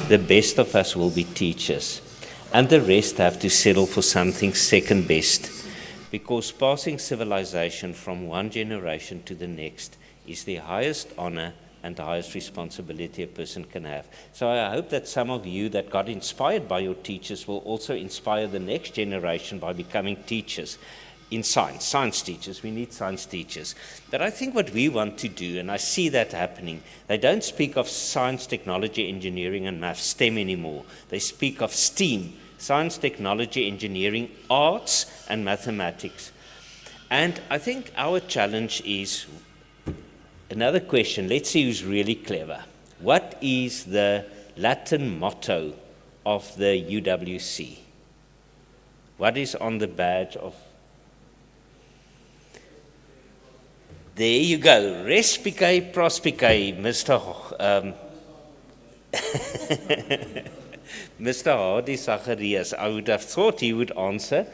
the best of us will be teachers, and the rest have to settle for something second best, because passing civilization from one generation to the next is the highest honor and the highest responsibility a person can have. So I hope that some of you that got inspired by your teachers will also inspire the next generation by becoming teachers in science teachers. We need science teachers. But I think what we want to do, and I see that happening, they don't speak of science, technology, engineering, and math, STEM anymore. They speak of STEAM, science, technology, engineering, arts, and mathematics. And I think our challenge is another question. Let's see who's really clever. What is the Latin motto of the UWC? What is on the badge of? There you go. Respice prospice, Mr. Mr. Hardy Zacharias. I would have thought he would answer.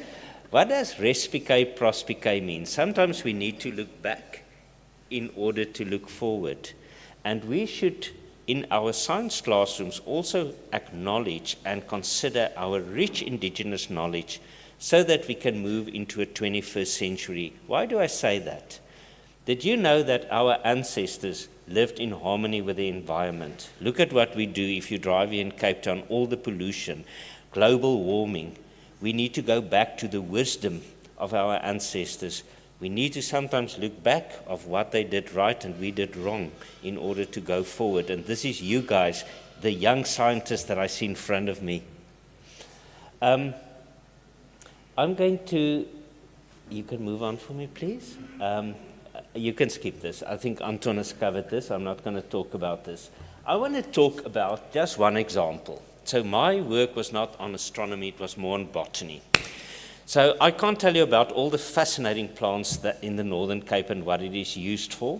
What does respice prospice mean? Sometimes we need to look back in order to look forward. And we should, in our science classrooms, also acknowledge and consider our rich indigenous knowledge so that we can move into a 21st century. Why do I say that? Did you know that our ancestors lived in harmony with the environment? Look at what we do if you drive here in Cape Town, all the pollution, global warming. We need to go back to the wisdom of our ancestors. We need to sometimes look back of what they did right and we did wrong in order to go forward. And this is you guys, the young scientists that I see in front of me. I'm going to, you can move on for me, please. You can skip this. I think Anton has covered this. I'm not going to talk about this. I want to talk about just one example. So my work was not on astronomy, it was more on botany. So I can't tell you about all the fascinating plants that in the Northern Cape and what it is used for,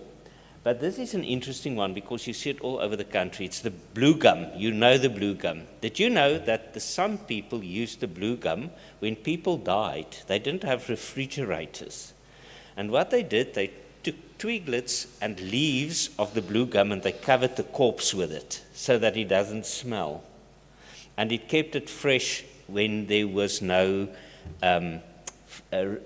but this is an interesting one because you see it all over the country. It's the blue gum. You know the blue gum. Did you know that the San people used the blue gum when people died? They didn't have refrigerators. And what they did, they took twiglets and leaves of the blue gum and they covered the corpse with it so that it doesn't smell. And it kept it fresh when there was no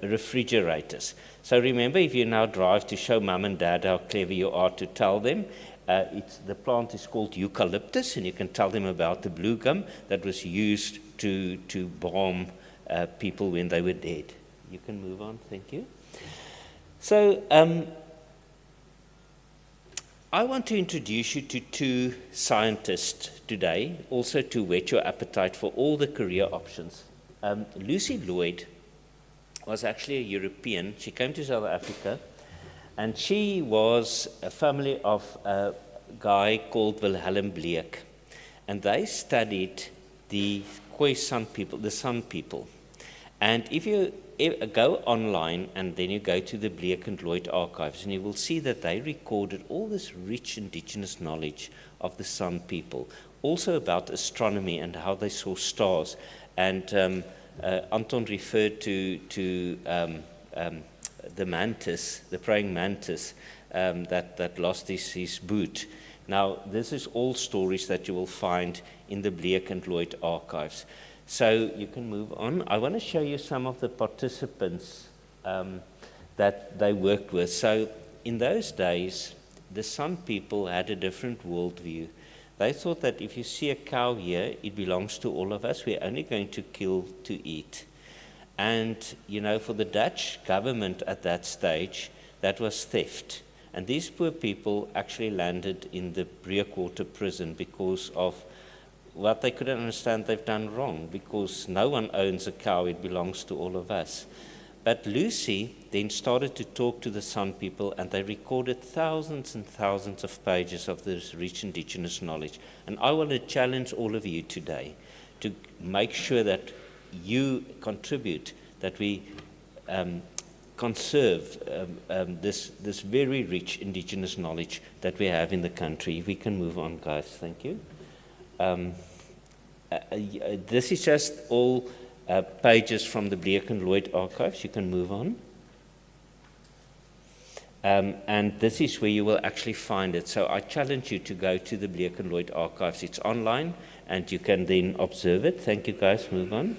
refrigerators. So remember, if you now drive to show mum and dad how clever you are, to tell them, the plant is called eucalyptus, and you can tell them about the blue gum that was used to balm people when they were dead. You can move on, thank you. So I want to introduce you to two scientists today, also to whet your appetite for all the career options. Lucy Lloyd was actually a European. She came to South Africa, and she was a family of a guy called Wilhelm Bleek, and they studied the Khoisan people, the San people. And if you go online and then you go to the Bleek and Lloyd archives, and you will see that they recorded all this rich indigenous knowledge of the San people, also about astronomy and how they saw stars. And Anton referred to the mantis, the praying mantis, that lost his boot. Now, this is all stories that you will find in the Bleek and Lloyd archives. So you can move on. I want to show you some of the participants that they worked with. So in those days, the San people had a different worldview. They thought that if you see a cow here, it belongs to all of us. We're only going to kill to eat. And, you know, for the Dutch government at that stage, that was theft. And these poor people actually landed in the Breakwater prison because of what they couldn't understand they've done wrong, because no one owns a cow, it belongs to all of us. But Lucy then started to talk to the San people, and they recorded thousands and thousands of pages of this rich indigenous knowledge. And I want to challenge all of you today to make sure that you contribute, that we conserve this very rich indigenous knowledge that we have in the country. If we can move on, guys, thank you. This is just all pages from the Bleek and Lloyd archives. You can move on. And this is where you will actually find it. So I challenge you to go to the Bleek and Lloyd archives. It's online, and you can then observe it. Thank you, guys. Move on.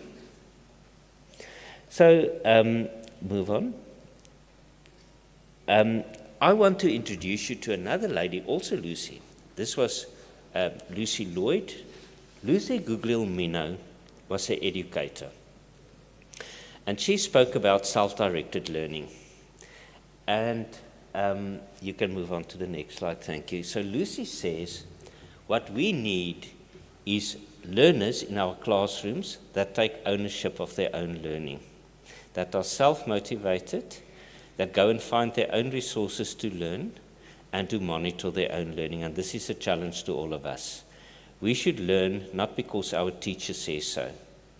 So, move on. I want to introduce you to another lady, also Lucy. This was Lucy Lloyd. Lucy Guglielmino was an educator. And she spoke about self-directed learning. And you can move on to the next slide, thank you. So Lucy says, what we need is learners in our classrooms that take ownership of their own learning, that are self-motivated, that go and find their own resources to learn and to monitor their own learning. And this is a challenge to all of us. We should learn not because our teacher says so,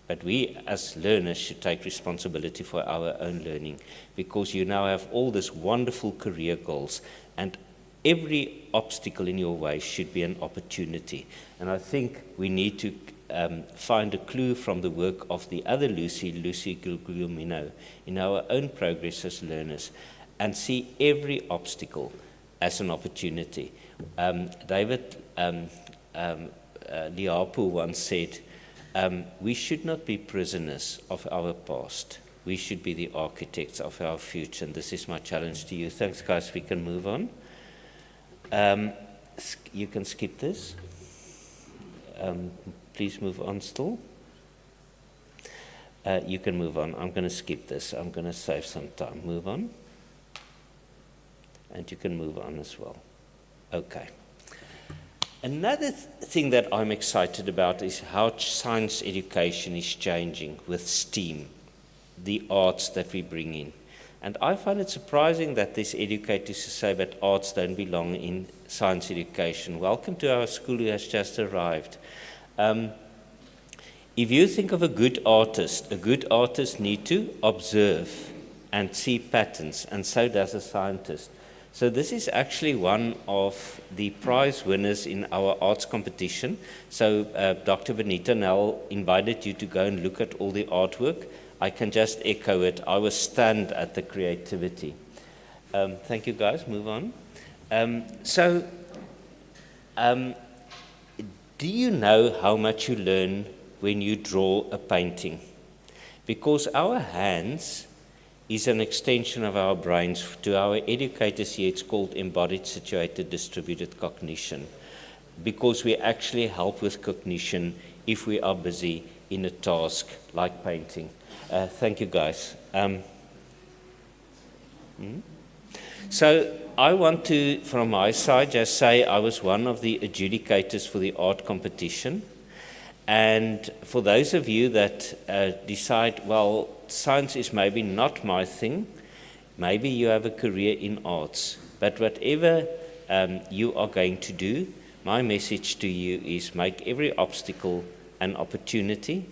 but we as learners should take responsibility for our own learning, because you now have all these wonderful career goals, and every obstacle in your way should be an opportunity. And I think we need to find a clue from the work of the other Lucy, Lucy Guglielmino, in our own progress as learners, and see every obstacle as an opportunity. David Liapu once said, we should not be prisoners of our past. We should be the architects of our future. And this is my challenge to you. Thanks, guys. We can move on. You can skip this. Please move on still. You can move on. I'm going to skip this. I'm going to save some time. Move on. And you can move on as well. Okay. Another thing that I'm excited about is how science education is changing with STEAM, the arts that we bring in. And I find it surprising that these educators say that arts don't belong in science education. Welcome to our school who has just arrived. If you think of a good artist needs to observe and see patterns, and so does a scientist. So this is actually one of the prize winners in our arts competition. So Dr. Benita Nell invited you to go and look at all the artwork. I can just echo it. I was stunned at the creativity. Thank you, guys. Move on. Do you know how much you learn when you draw a painting? Because our hands is an extension of our brains. To our educators here, it's called embodied, situated, distributed cognition, because we actually help with cognition if we are busy in a task like painting. Thank you, guys. So I want to, from my side, just say I was one of the adjudicators for the art competition. And for those of you that decide, well, science is maybe not my thing, maybe you have a career in arts, but whatever you are going to do, my message to you is make every obstacle an opportunity.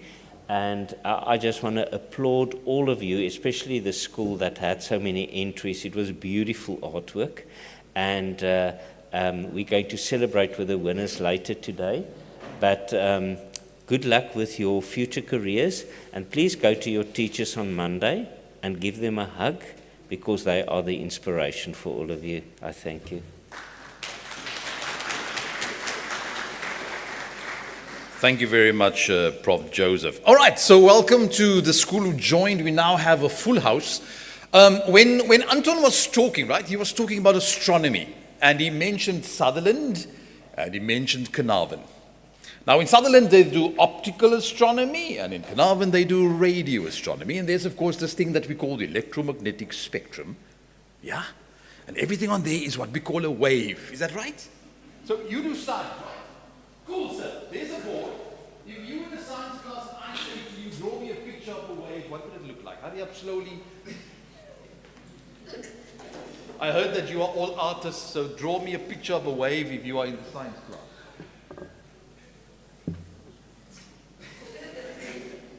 And I just want to applaud all of you, especially the school that had so many entries. It was beautiful artwork, and we're going to celebrate with the winners later today. But good luck with your future careers, and please go to your teachers on Monday and give them a hug, because they are the inspiration for all of you. I thank you. Thank you very much, Prof. Joseph. All right, so welcome to the school who joined. We now have a full house. When Anton was talking, right, he was talking about astronomy, and he mentioned Sutherland, and he mentioned Carnarvon. Now, in Sutherland, they do optical astronomy, and in Carnarvon, they do radio astronomy. And there's, of course, this thing that we call the electromagnetic spectrum. Yeah? And everything on there is what we call a wave. Is that right? So you do science, right? Cool, sir. There's a board. If you in the science class, I say to you, draw me a picture of a wave, what would it look like? Hurry up slowly. I heard that you are all artists, so draw me a picture of a wave if you are in the science class.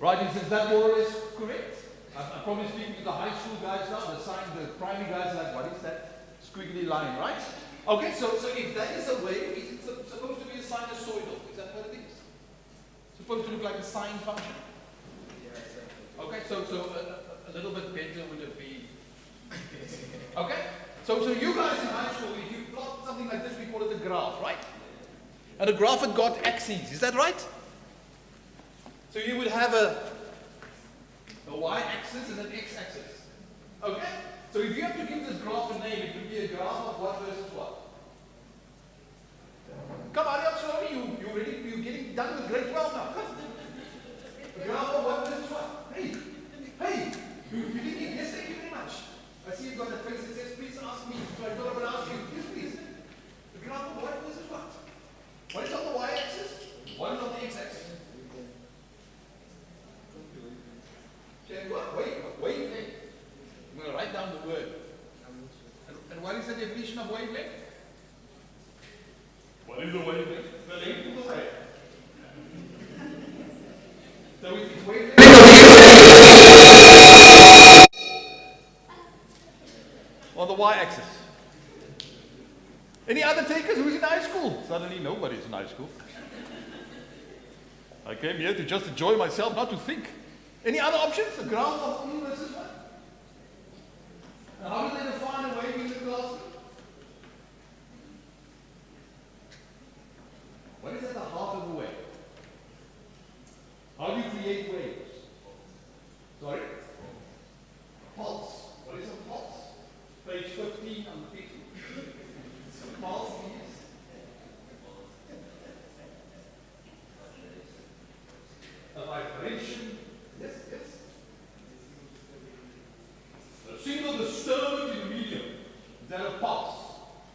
Right, is that more or less correct? I'm probably speaking to the high school guys now, the primary guys are like, what is that squiggly line, right? Okay, so if that is a wave, is it supposed to be a sinusoidal? Is that what it is? Supposed to look like a sine function? Okay, so a little bit better would it be? Okay, So you guys in high school, if you plot something like this, we call it a graph, right? And a graph had got axes, is that right? So you would have a y-axis and an x-axis. Okay? So if you have to give this graph a name, it would be a graph of what versus what? Come, hurry up slowly, you're getting done with grade 12 now. Come. A graph of what versus what? Hey, you didn't give, yes, thank you very much. I see you've got a face that says, please ask me. So I thought I would ask you, yes please. The graph of what versus what? What is on the y-axis? What is on the x-axis? Okay, what? Wavelength. I'm going to write down the word. And what is the definition of wavelength? What is the wavelength? The length of the wave. So it is wavelength. On the y-axis. Any other takers? Who's in high school? Suddenly nobody's in high school. I came here to just enjoy myself, not to think. Any other options? A graph of E versus what? And how do they define a wave in the classroom? What is at the heart of a wave? How do you create waves? Sorry? Pulse. What is a pulse? Page 15 on the picture. Pulse is a vibration. Yes. A single disturbance in the medium is that a pulse.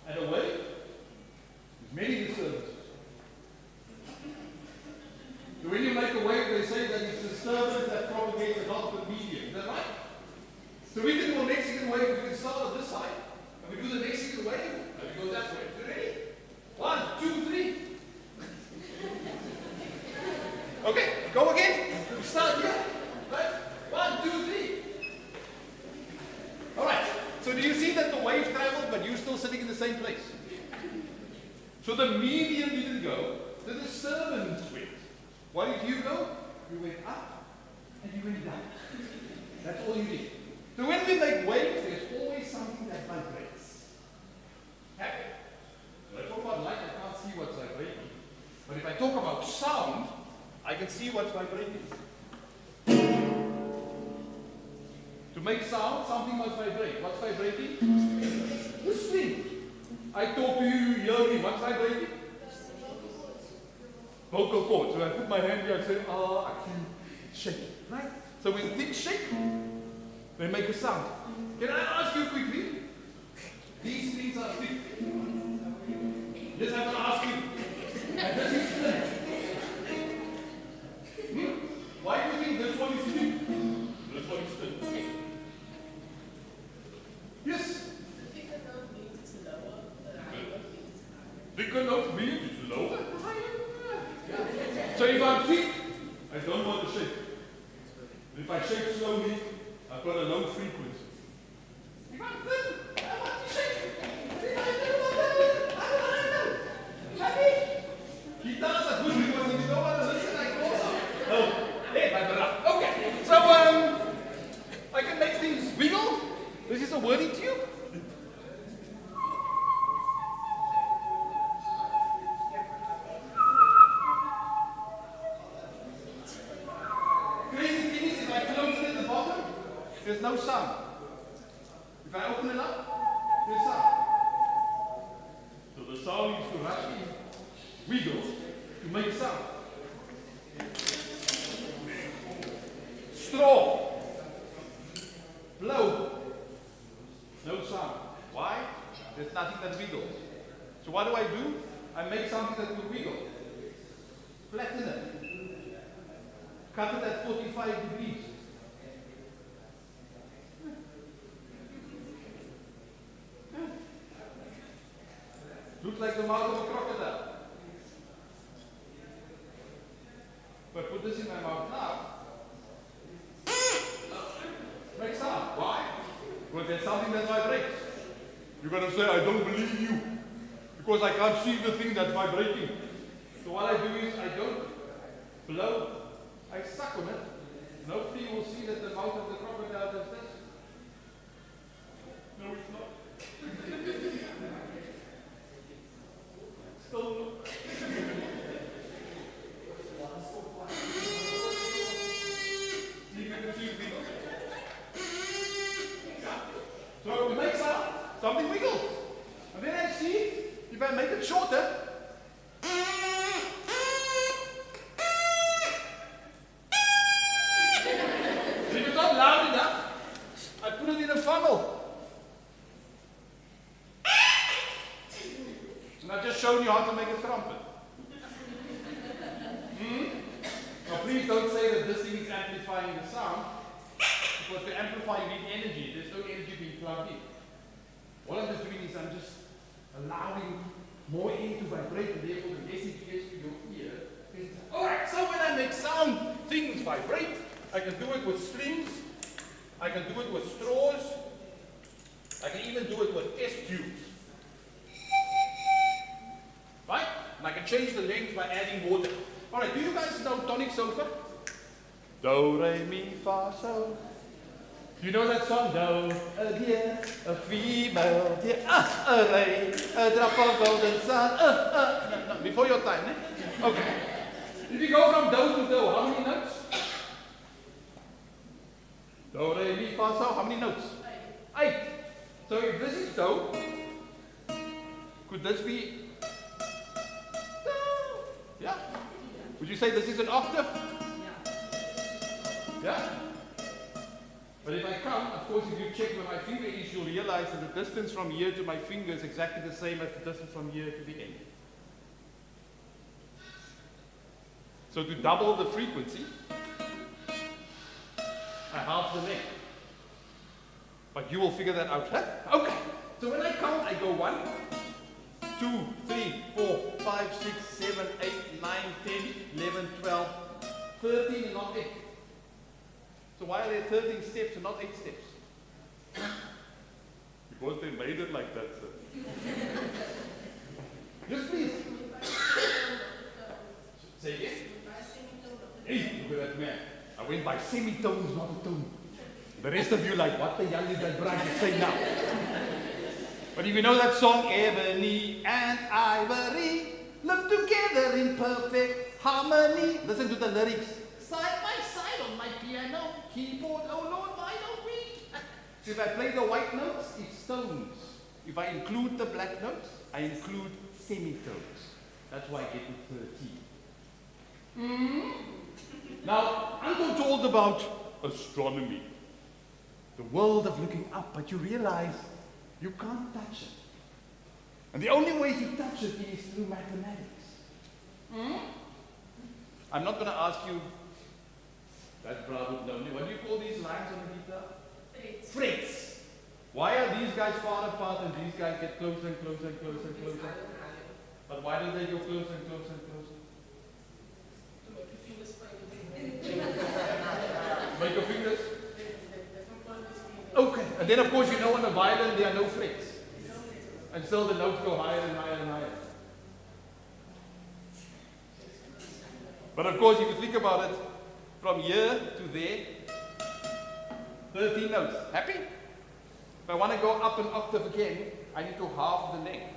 And a wave is many disturbances. So when you make a wave, they say that it's a disturbance that propagates along the medium. Is that right? So we can do a Mexican wave. We can start on this side, and we do the Mexican wave, and we go that way. You ready? 1, 2, 3. Okay, go again. We start here. Right? 1, 2, 3. All right. So do you see that the wave traveled, but you're still sitting in the same place? So the medium didn't go. The disturbance went. Why did you go? You went up and you went down. That's all you did. So when we make waves, there's always something that vibrates. Okay. When I talk about light, I can't see what's vibrating. But if I talk about sound, I can see what's vibrating. To make sound, something must vibrate. What's vibrating? This thing. I talk to you, you hear me. What's vibrating? Vocal cords. So I put my hand here and say, I can shake it. Right? So when things shake, they make a sound. Can I ask you quickly? These things are thick. Yes, I'm going to ask you. And this is thin. Why do you think this one is thick? This one is thin. Yes? Thicker note means it's lower, the higher note means it's higher. Thicker note means it's lower? So if I'm thick, I don't want to shake. If I shake slowly, I've got a low frequency. If I'm thin, I want to shake. If I do, I don't. Guitars are good because if you don't want to listen, I close up. Oh, hey, okay. So I can make things wiggle. This is a whirling tube. Crazy thing is, if I close it at the bottom, there's no sound. If I open it up, there's sound. So the sound is to actually wiggle to make sound. Straw. Blow. No sound. Why? There's nothing that wiggles. So what do? I make something that will wiggle. Flatten it. Cut it at 45 degrees. Looks like the mouth of a crocodile. If I put this in my mouth now, make sound. Why? Because there's something that vibrates. You're going to say, I don't believe you. Because I can't see the thing that's vibrating. So what I do is I don't blow. I suck on it. And hopefully you will see that the mouth of the crocodile does this. No, it's not. shown you how to make a trumpet. Now please don't say that this thing is amplifying the sound, because to amplify you need energy. There's no energy being plugged in. What I'm just doing is I'm just allowing more air to vibrate, and therefore the message gets to your ear. Alright, so when I make sound, things vibrate. I can do it with strings, I can do it with straws, I can even do it with test tubes. Right? And I can change the length by adding water. Alright, do you guys know tonic solfa? Do, re, mi, fa, sol. Do you know that song? Do, a deer, a female deer, a ray, a drop of golden sun, no, before your time, eh? Okay. If you go from do to do, how many notes? Do, re, mi, fa, sol, how many notes? 8. So if this is do, could this be do? Yeah? Would you say this is an octave? Yeah? But if I come, of course, if you check where my finger is, you'll realize that the distance from here to my finger is exactly the same as the distance from here to the end. So to double the frequency, I halve the length. But you will figure that out, huh? Okay. So when I count, I go 1, 2, 3, 4, 5, 6, 7, 8, 9, 10, 11, 12, 13 and not 8. So why are there 13 steps and not 8 steps? Because they made it like that, sir. Yes, please. Say again? Hey, look at that man. I went by semitones, not a tone. The rest of you like, what the hell did that bride say now? But if you know that song, Ebony and Ivory live together in perfect harmony. Listen to the lyrics. Side by side on my piano, keyboard, oh Lord, why don't we? So if I play the white notes, it's tones. If I include the black notes, I include semitones. That's why I get to 13. Now, Anton told about astronomy, the world of looking up, but you realize you can't touch it. And the only way to touch it is through mathematics. I'm not going to ask you, that Brad would know me. What do you call these lines on the guitar? Frets. Frets. Why are these guys far apart and these guys get closer and closer and closer and closer? But why do they go closer and closer and closer? To make your fingers play with Make your fingers? Okay. And then of course you know on the violin there are no frets. And still the notes go higher and higher and higher. But of course if you think about it, from here to there, 13 notes. Happy? If I want to go up an octave again, I need to halve the length.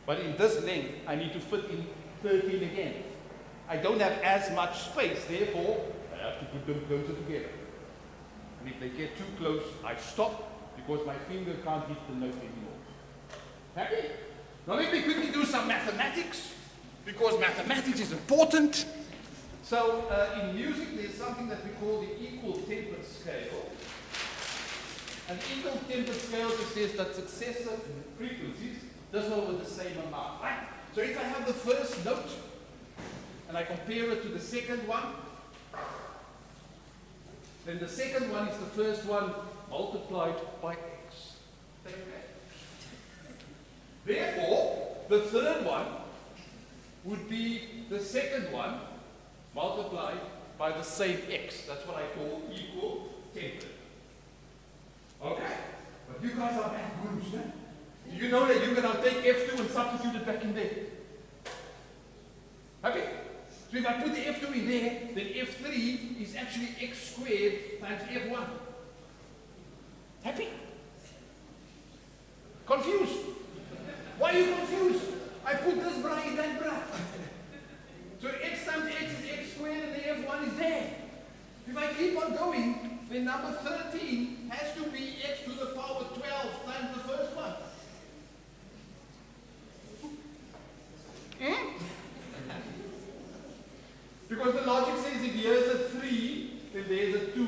But in this length, I need to fit in 13 again. I don't have as much space, therefore, I have to put them closer together. And if they get too close, I stop because my finger can't hit the note anymore. Happy? Now let me quickly do some mathematics, because mathematics is important. So in music, there's something that we call the equal tempered scale. An equal tempered scale just says that successive frequencies differ with the same amount. Right? So if I have the first note, and I compare it to the second one, then the second one is the first one multiplied by x. Okay. Therefore, the third one would be the second one multiplied by the same x. That's what I call equal tempered. Okay? But you guys are bad gurus, man. Do you know that you can now take F2 and substitute it back in there? Happy? So if I put the F2 in there, then F3 is actually x squared times F1. Happy? Confused? Why are you confused? I put this bra in that bra. So x times x is x squared and the F1 is there. If I keep on going, then number 13 has to be x to the power 12 times the first one. Because the logic says if here's a 3, then there's a 2.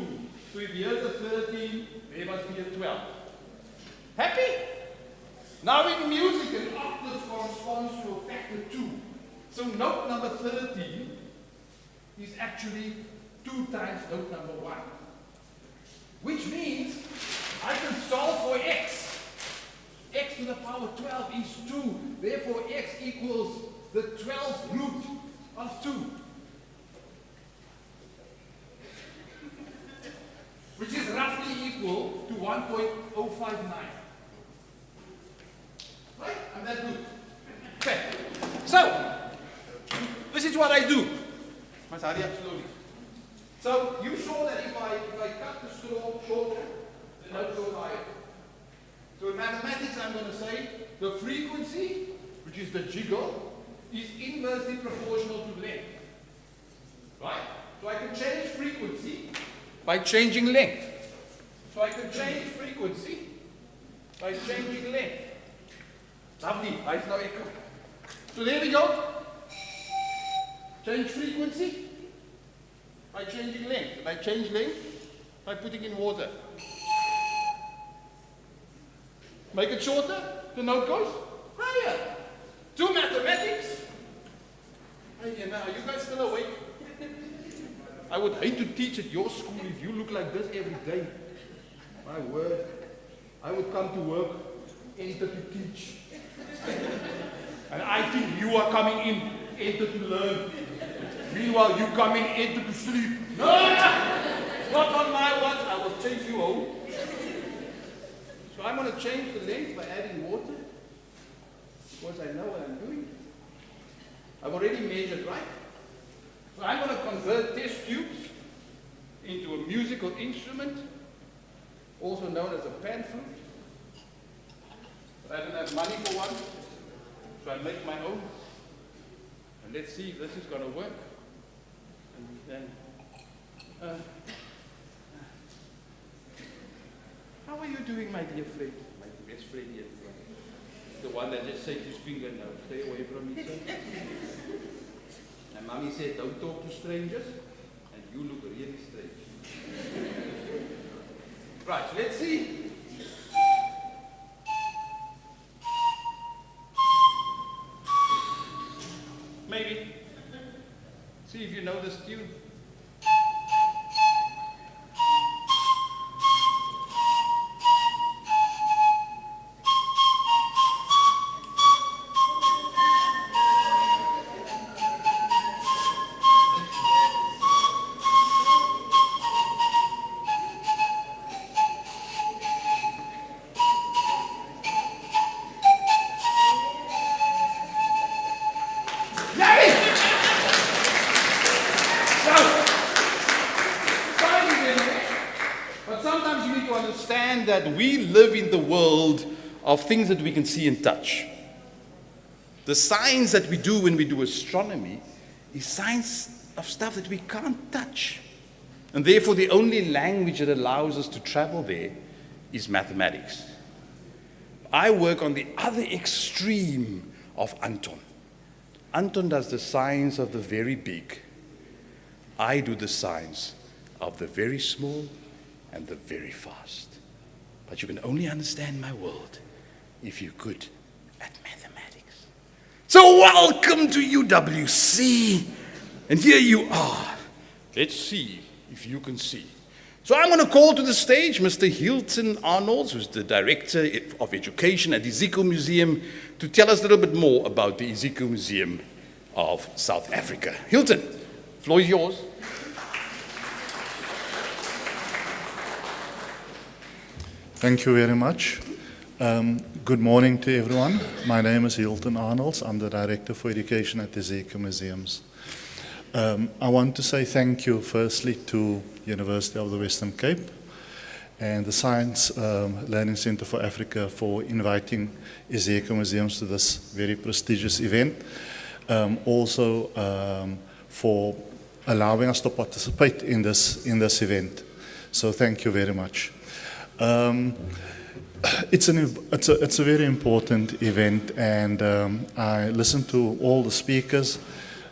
So if here's a 13, there must be a 12. Happy? Now in music, an octave corresponds to a factor 2. So note number 30 is actually 2 times note number 1. Which means I can solve for x. X to the power 12 is 2. Therefore, x equals the 12th root of 2. Which is roughly equal to 1.059. Right? I'm that good. Okay. So, this is what I do. Must hurry up slowly. So, you saw that if I cut the straw shorter, the note goes higher. So in mathematics, I'm going to say the frequency, which is the jiggle, is inversely proportional to length. Right? So I can change frequency by changing length. So I can change frequency by changing length. Lovely. Right now echo. So there we go. Change frequency by changing length. And I change length by putting in water. Make it shorter, the note goes higher. Do mathematics. Hey, now, are you guys still awake? I would hate to teach at your school if you look like this every day. My word. I would come to work, enter to teach. And I think you are coming in, enter to learn. Meanwhile, you come in, enter to sleep. No! Not on my watch. I will chase you home. So I'm going to change the length by adding water, because I know what I'm doing. I've already measured, right? So I'm going to convert test tubes into a musical instrument, also known as a pan flute. But I don't have money for one, so I make my own. And let's see if this is going to work. And then, how are you doing, my dear friend? My best friend here. The one that just shakes his finger now. Stay away from me, sir. And mommy said, don't talk to strangers. And you look really strange. Right, so let's see. Maybe. See if you know this tune. That we live in the world of things that we can see and touch. The science that we do when we do astronomy is science of stuff that we can't touch. And therefore the only language that allows us to travel there is mathematics. I work on the other extreme of Anton. Anton does the science of the very big. I do the science of the very small and the very fast. But you can only understand my world if you're good at mathematics. So welcome to UWC. And here you are. Let's see if you can see. So I'm going to call to the stage Mr. Hilton Arnolds, who's the Director of Education at Ezekiel Museum, to tell us a little bit more about the Ezekiel Museum of South Africa. Hilton, the floor is yours. Thank you very much. Good morning to everyone. My name is Hilton Arnolds. I'm the Director for Education at the Ezekiel Museums. I want to say thank you firstly to University of the Western Cape and the Science Learning Centre for Africa for inviting Ezekiel Museums to this very prestigious event. Also for allowing us to participate in this event. So thank you very much. It's a very important event, and I listened to all the speakers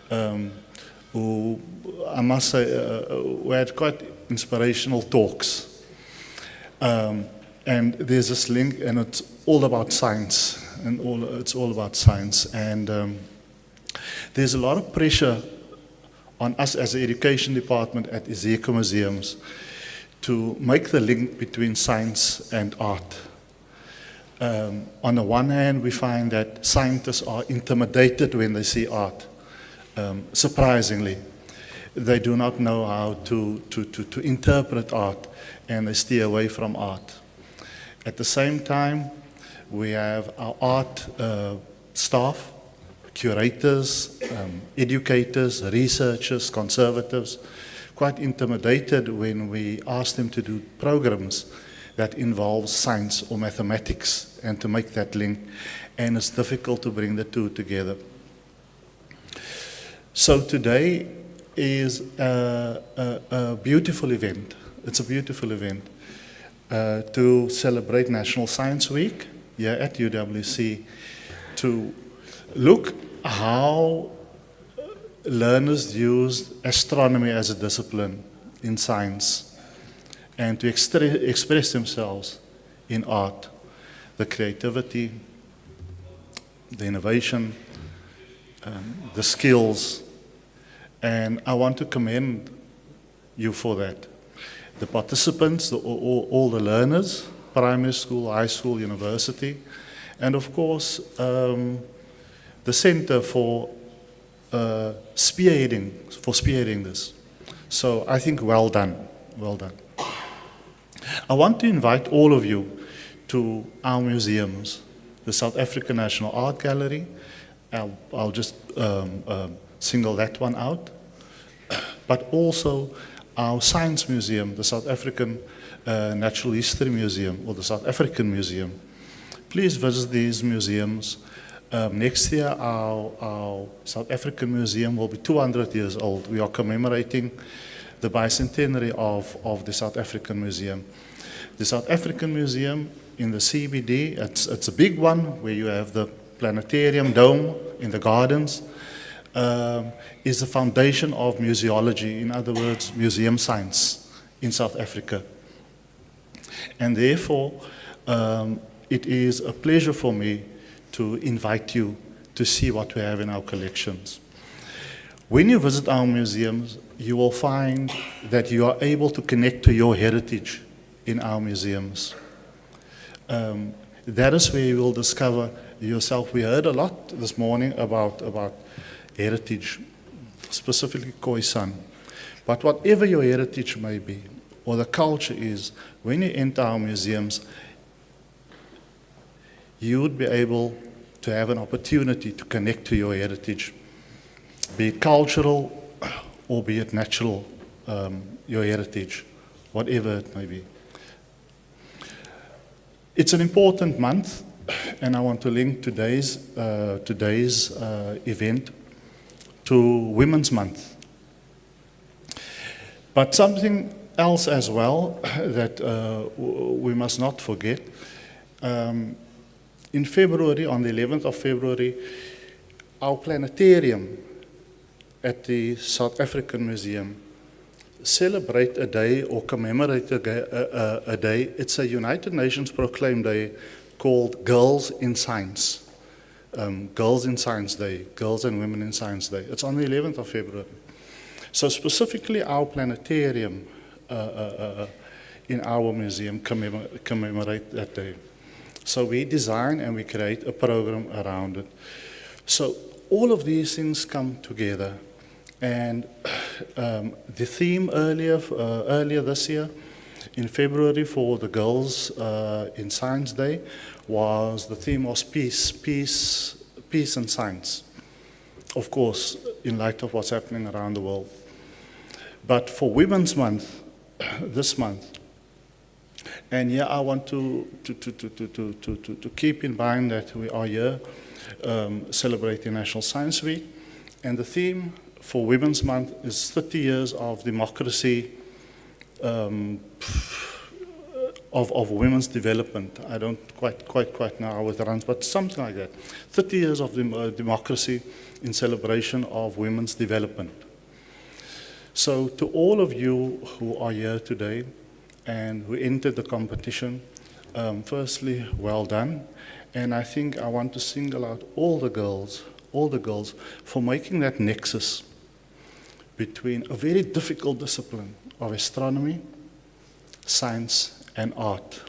who, I must say, who had quite inspirational talks. And there's this link, and it's all about science. and it's all about science. And there's a lot of pressure on us as the education department at Ezekiel Museums to make the link between science and art. On the one hand, we find that scientists are intimidated when they see art. Surprisingly, they do not know how to interpret art, and they steer away from art. At the same time, we have our art staff, curators, educators, researchers, conservatives, quite intimidated when we ask them to do programs that involve science or mathematics and to make that link, and it's difficult to bring the two together. So today is a beautiful event. It's a beautiful event to celebrate National Science Week here at UWC, to look how learners use astronomy as a discipline in science and to express themselves in art, the creativity, the innovation, the skills. And I want to commend you for that. The participants, all the learners, primary school, high school, university, and of course, the Center for spearheading this. So I think well done, well done. I want to invite all of you to our museums, the South African National Art Gallery. I'll just single that one out, but also our Science Museum, the South African Natural History Museum, or the South African Museum. Please visit these museums. Next year, our South African Museum will be 200 years old. We are commemorating the bicentenary of the South African Museum. The South African Museum in the CBD, it's a big one where you have the planetarium dome in the gardens, is the foundation of museology, in other words, museum science in South Africa. And therefore, it is a pleasure for me to invite you to see what we have in our collections. When you visit our museums, you will find that you are able to connect to your heritage in our museums. That is where you will discover yourself. We heard a lot this morning about heritage, specifically Khoisan. But whatever your heritage may be, or the culture is, when you enter our museums, you would be able to have an opportunity to connect to your heritage, be it cultural or be it natural, your heritage, whatever it may be. It's an important month, and I want to link today's event to Women's Month. But something else as well that we must not forget. In February, on the 11th of February, our planetarium at the South African Museum celebrate a day or commemorate a day. It's a United Nations proclaimed day called Girls in Science. Girls in Science Day, Girls and Women in Science Day. It's on the 11th of February. So specifically our planetarium in our museum commemorate that day. So we design and we create a program around it. So all of these things come together. And the theme earlier this year, in February for the Girls in Science Day, the theme was peace and science. Of course, in light of what's happening around the world. But for Women's Month, this month, and yeah, I want to keep in mind that we are here celebrating National Science Week, and the theme for Women's Month is 30 years of democracy, of women's development. I don't quite know how it runs, but something like that. 30 years of democracy in celebration of women's development. So to all of you who are here today and who entered the competition, firstly, well done. And I think I want to single out all the girls, for making that nexus between a very difficult discipline of astronomy, science, and art.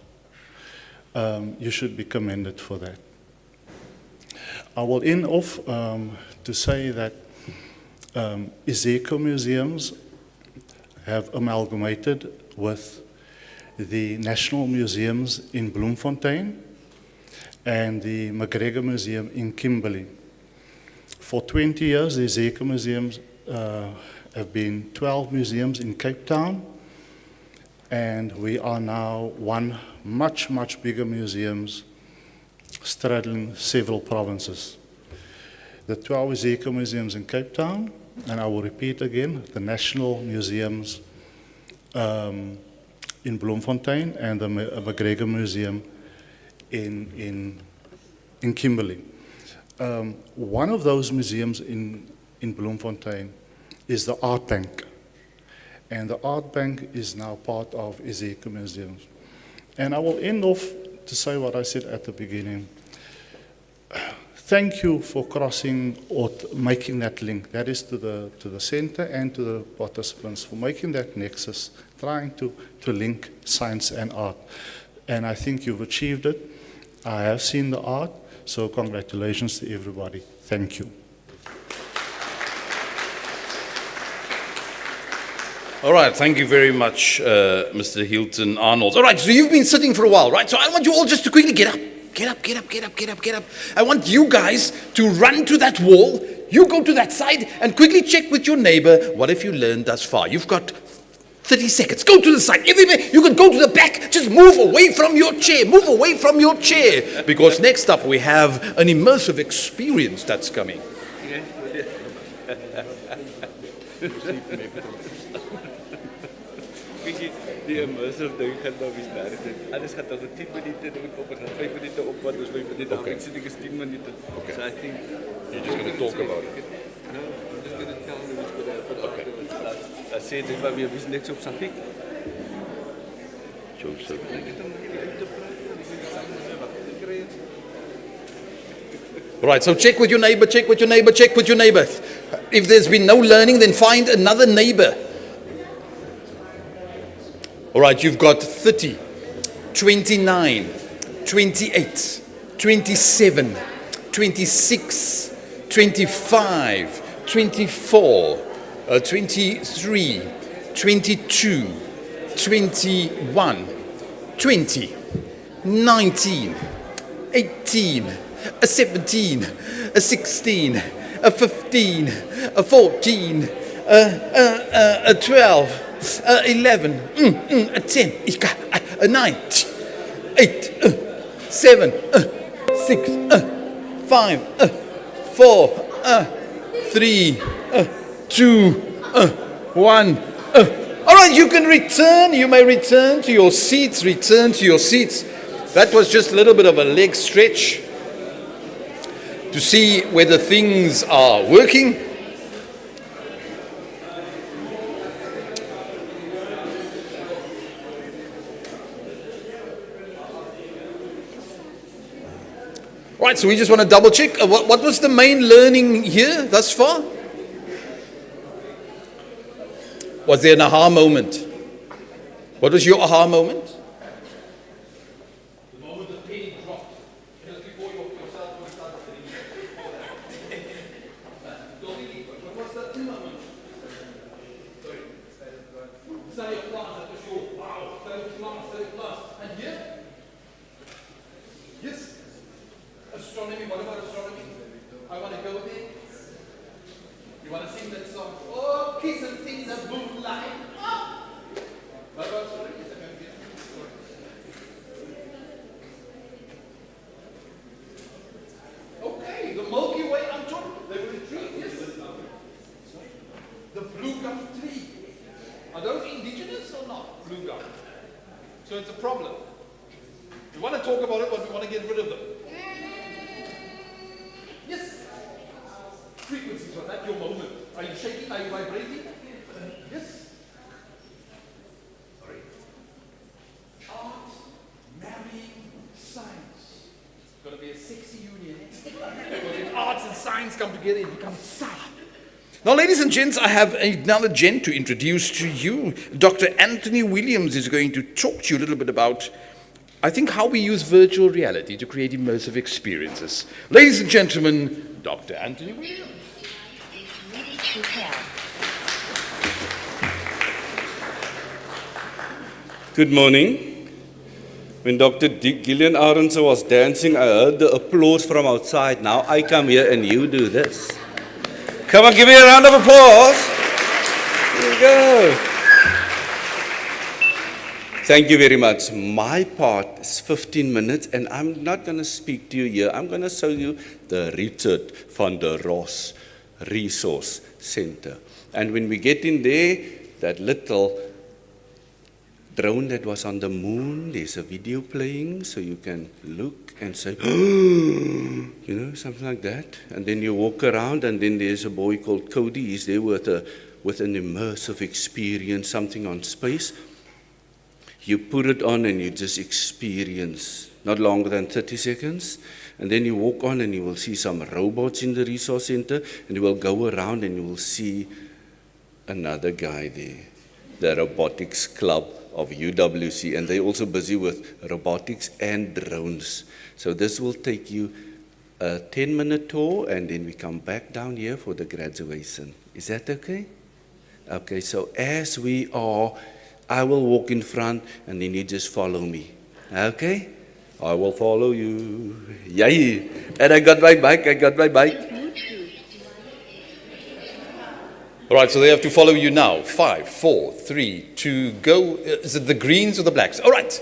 You should be commended for that. I will end off to say that Iseko Museums have amalgamated with the National Museums in Bloemfontein and the McGregor Museum in Kimberley. For 20 years, the Iseko Museums have been 12 museums in Cape Town, and we are now one much, much bigger museums straddling several provinces. The 12 Iseko Museums in Cape Town, and I will repeat again, the National Museums in Bloemfontein and the McGregor Museum in Kimberley. One of those museums in Bloemfontein is the Art Bank. And the Art Bank is now part of Iseko Museums. And I will end off to say what I said at the beginning. Thank you for crossing or making that link. That is to the center and to the participants for making that nexus, trying to link science and art. And I think you've achieved it. I have seen the art, so congratulations to everybody. Thank you. All right, thank you very much, Mr. Hilton Arnold. All right, so you've been sitting for a while, right? So I want you all just to quickly get up. Get up, get up, get up, get up, get up. I want you guys to run to that wall. You go to that side and quickly check with your neighbor, what have you learned thus far? You've got 30 seconds. Go to the side. Everybody, you can go to the back. Just move away from your chair. Move away from your chair. Because next up we have an immersive experience that's coming. Die immersive ding gaan nou weer werk. Alles gaat over 10 minute, dan moet op en 5 minute op, wat dus 5 minute Okay. sitting is 10 minutes. Okay. So I think You're just going to talk about it. no, I'm just going to tell you what's going to happen afterwards. I said if we have next op Safik. Joseph. All right, so check with your neighbor, check with your neighbor, check with your neighbor. If there's been no learning, then find another neighbor. All right, you've got 30, 29, 28, 27, 26, 25, 24, 23, 22, 21, 20, 19, 18, 17, 16, 15, 14, 12, 11, 10, 9, 8, 7, 6, 5, 4, 3, 2, 1. All right, you can return. You may return to your seats. Return to your seats. That was just a little bit of a leg stretch to see whether things are working. Right, so we just want to double check. What was the main learning here thus far? Was there an aha moment? What was your aha moment? The moment the penny dropped, just before yourself was started. What was that moment? Sorry. Study class, that was your wow, study class. And here? Yes. Astronomy, what about astronomy? I want to go there. You want to sing that song? Oh, kiss and sing the moonlight. Oh. What about astronomy? Okay, the Milky Way, Anton, they were a tree, yes. The blue gum tree. Are those indigenous or not? Blue gum. So it's a problem. We want to talk about it, but we want to get rid of them. Yes. Frequencies, was that your moment? Are you shaking? Are you vibrating? Yes. Sorry. Art, marrying, science. It's going to be a come together, it becomes Sa. Now, ladies and gents, I have another gent to introduce to you. Dr. Anthony Williams is going to talk to you a little bit about, I think, how we use virtual reality to create immersive experiences. Ladies and gentlemen, Dr. Anthony Williams. Good morning. When Dr. Gillian Arendse was dancing, I heard the applause from outside. Now I come here and you do this. Come on, give me a round of applause. Here we go. Thank you very much. My part is 15 minutes, and I'm not going to speak to you here. I'm going to show you the Richard van der Ros Resource Center. And when we get in there, that little drone that was on the moon, there's a video playing, so you can look and say, you know, something like that. And then you walk around, and then there's a boy called Cody. He's there with an immersive experience, something on space. You put it on and you just experience, not longer than 30 seconds. And then you walk on and you will see some robots in the resource center, and you will go around and you will see another guy there, the Robotics Club of UWC, and they're also busy with robotics and drones. So this will take you a 10-minute tour, and then we come back down here for the graduation. Is that okay? Okay, so as we are, I will walk in front, and then you just follow me. Okay? I will follow you. Yay! And I got my bike, All right, so they have to follow you now. 5, 4, 3, 2, go. Is it the greens or the blacks? All right.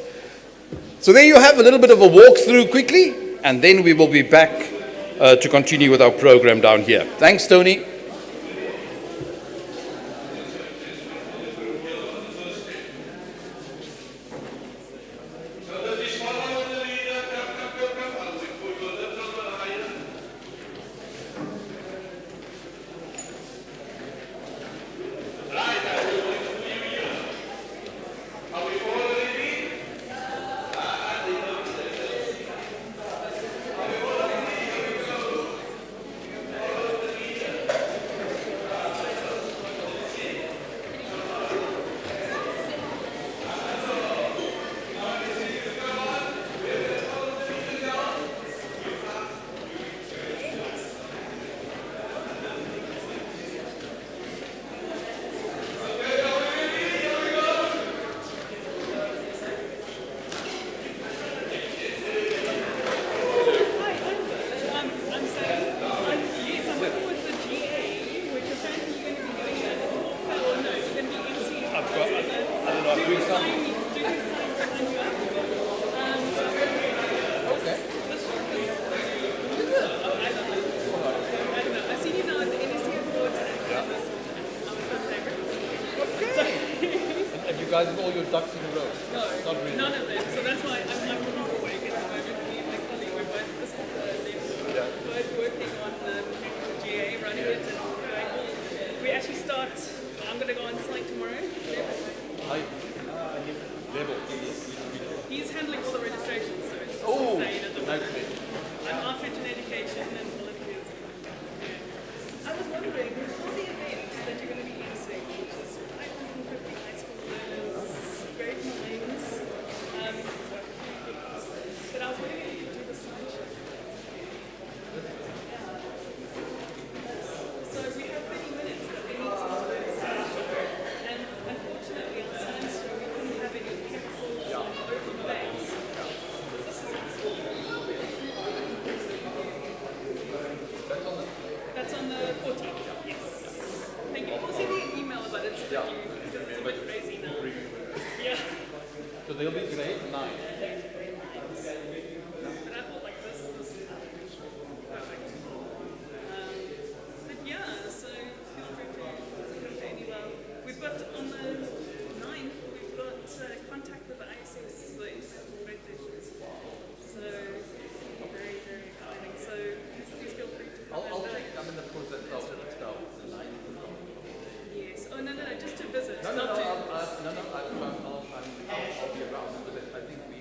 So there you have a little bit of a walkthrough quickly, and then we will be back to continue with our program down here. Thanks, Tony. You guys have all your ducks in a row? No, Not really. none of them. So that's why I'm half awake at the moment. Me and my colleague, we're both both working on the GA, running it, and we actually start. I'm going to go on site tomorrow. He's handling all the registrations, so it's just insane at the moment. I'm outreach and education and volunteers. I was wondering, all the events that you're going to be using, which is 550 high school learners, great minds, but I was wondering if you could do the slideshow. So we have 30 minutes that we need to do the slideshow, and unfortunately on science show we couldn't have any chemicals or open bags. This is That's on the 14th. Yes. Thank you. We'll send you an email about it so that you, because it's a bit crazy now. Yeah. So they'll be grade 9. But I thought like this is perfect. But yeah, so feel free to come to anywhere. We've got on the 9th, we've got contact with the ISS, the International Space Station. So very, very exciting. So please feel free to come. I'll check. I'm in the process of it now. Yes. Oh, no, just to visit. I'll be around because I think we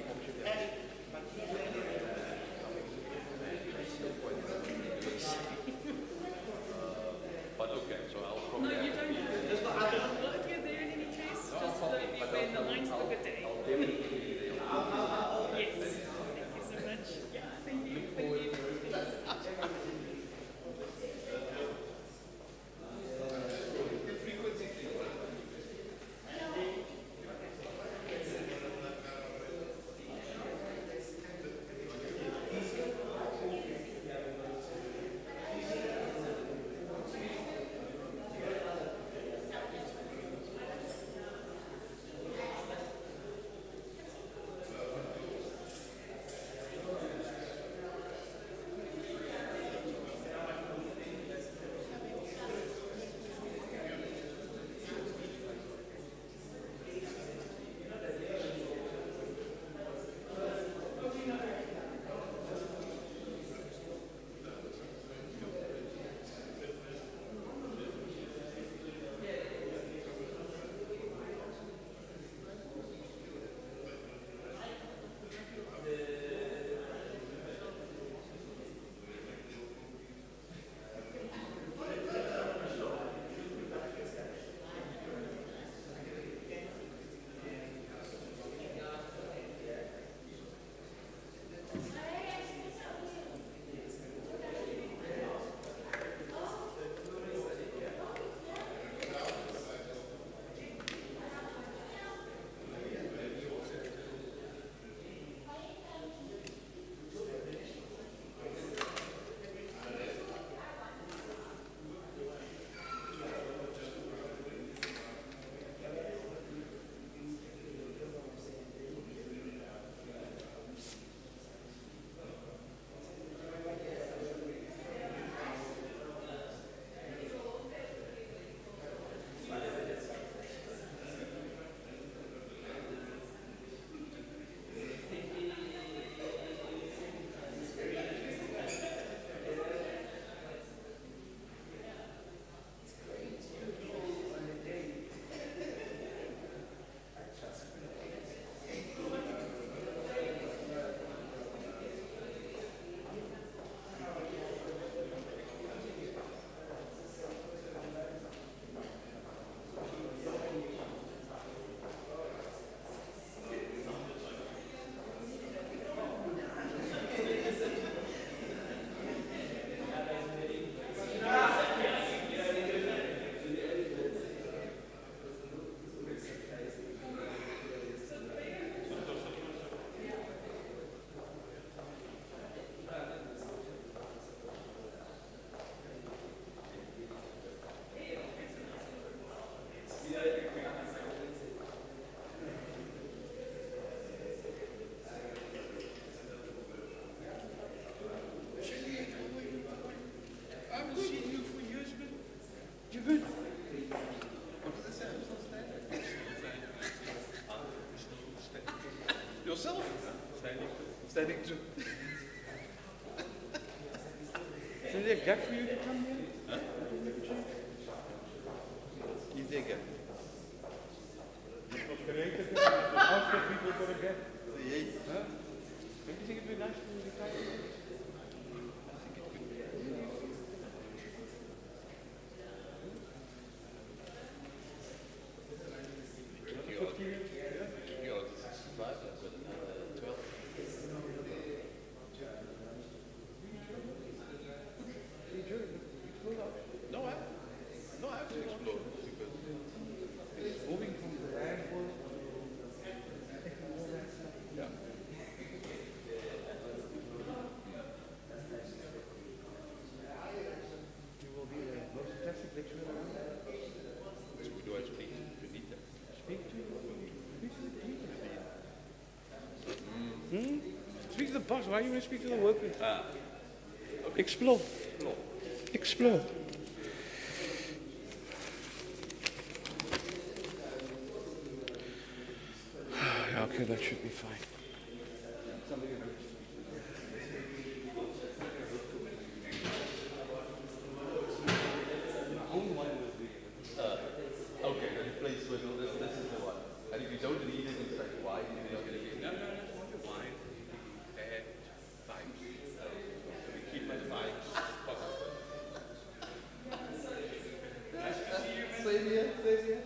for you to come here? You take it. It was created to ask that people for a get. Huh? Don't you think it'd be nice to retire? No, I have to explore because moving from the land was. Yeah. You will be the most fantastic lecturer around. So who do I speak to? Benita. Speak to Speak to the boss. Why are you going to speak to the workers? Explore. Explore. Okay, that should be fine. Okay, then place with this is the one. And if you don't read it, it's like why you're not going to get. No, that's not the wine. Bad vibes. So we keep my vibes positive. Same here, same here.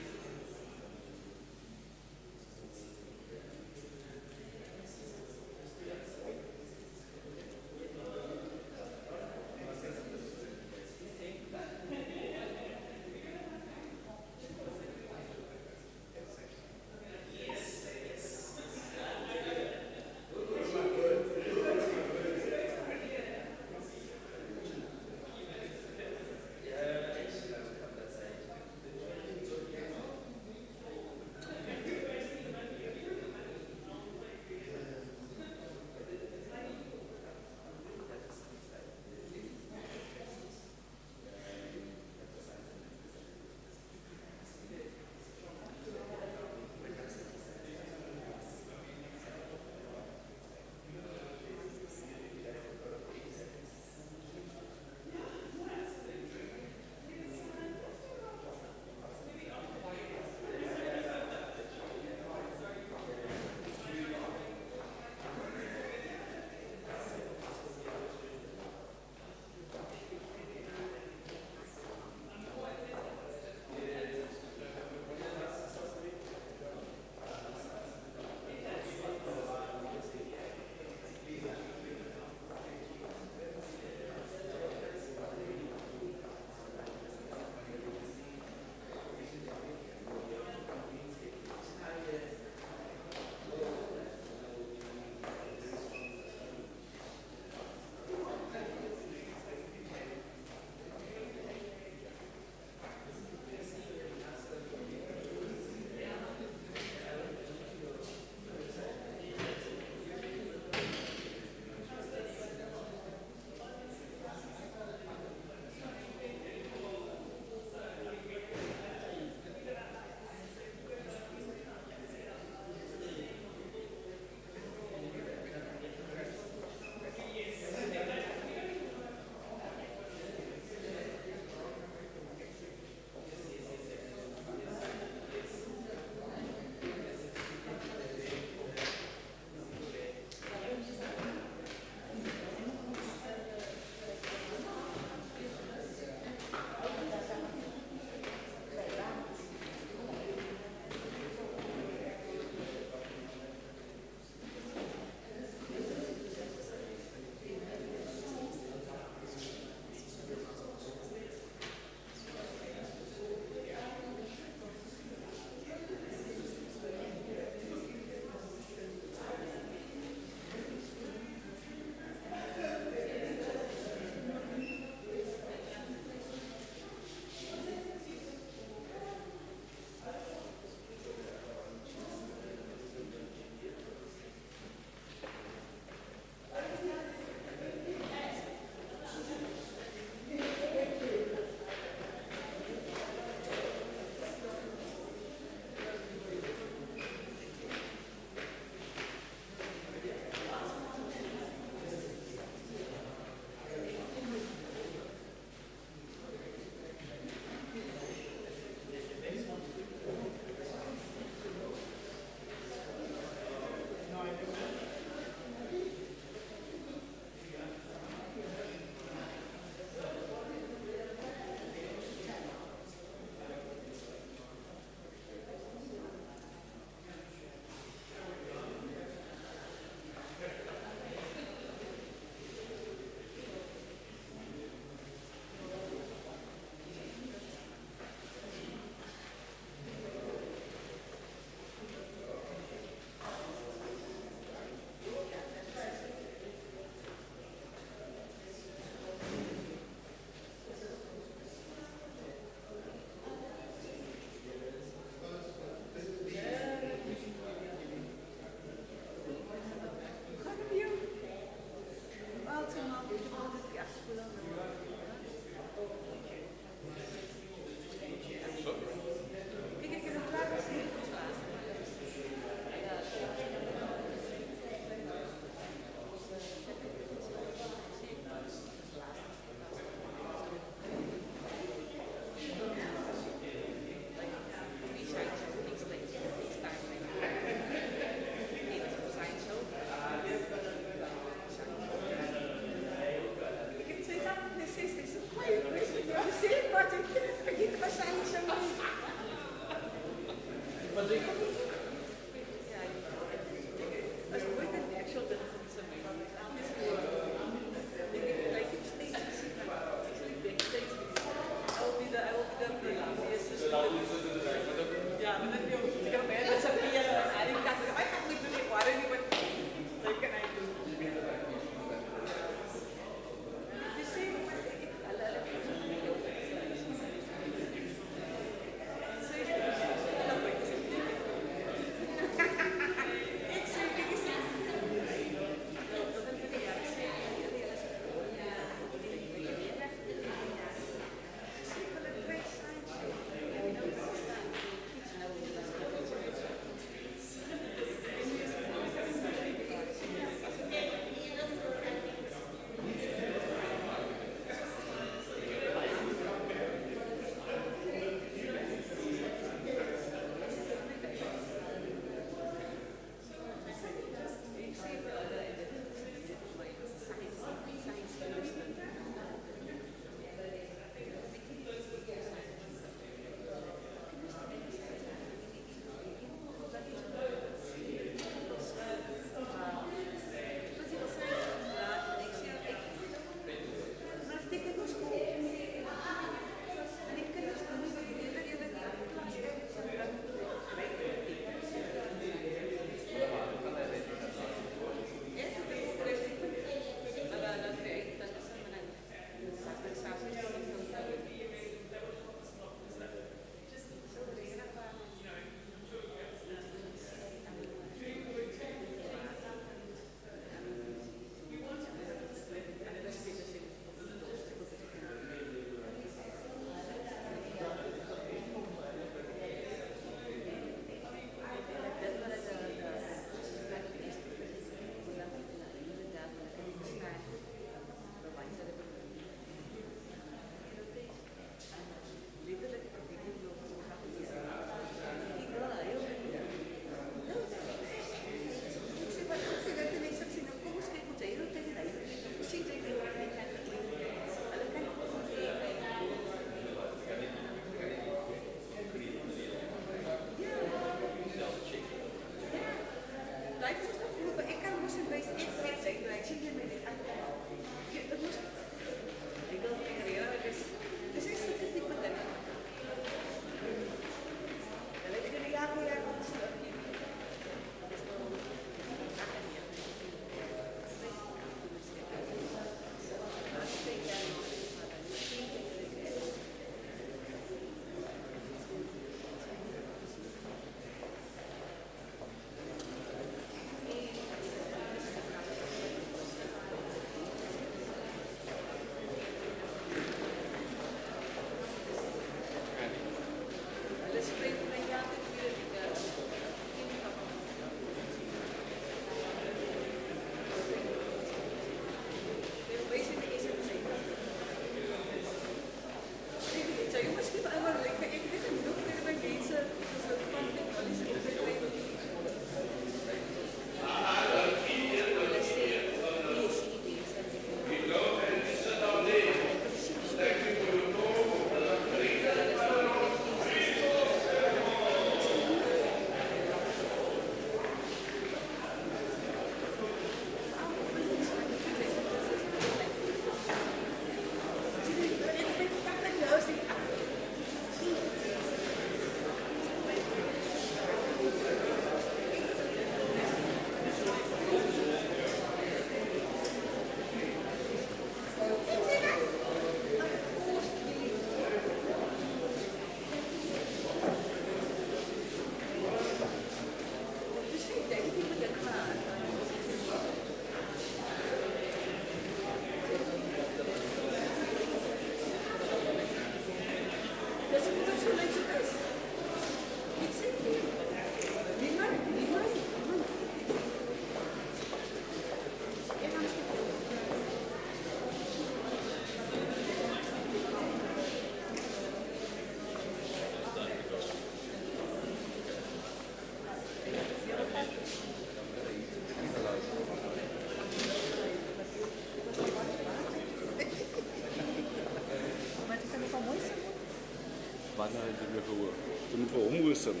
Anna het dit weer gehoor. Jy moet vir hom hoor sing.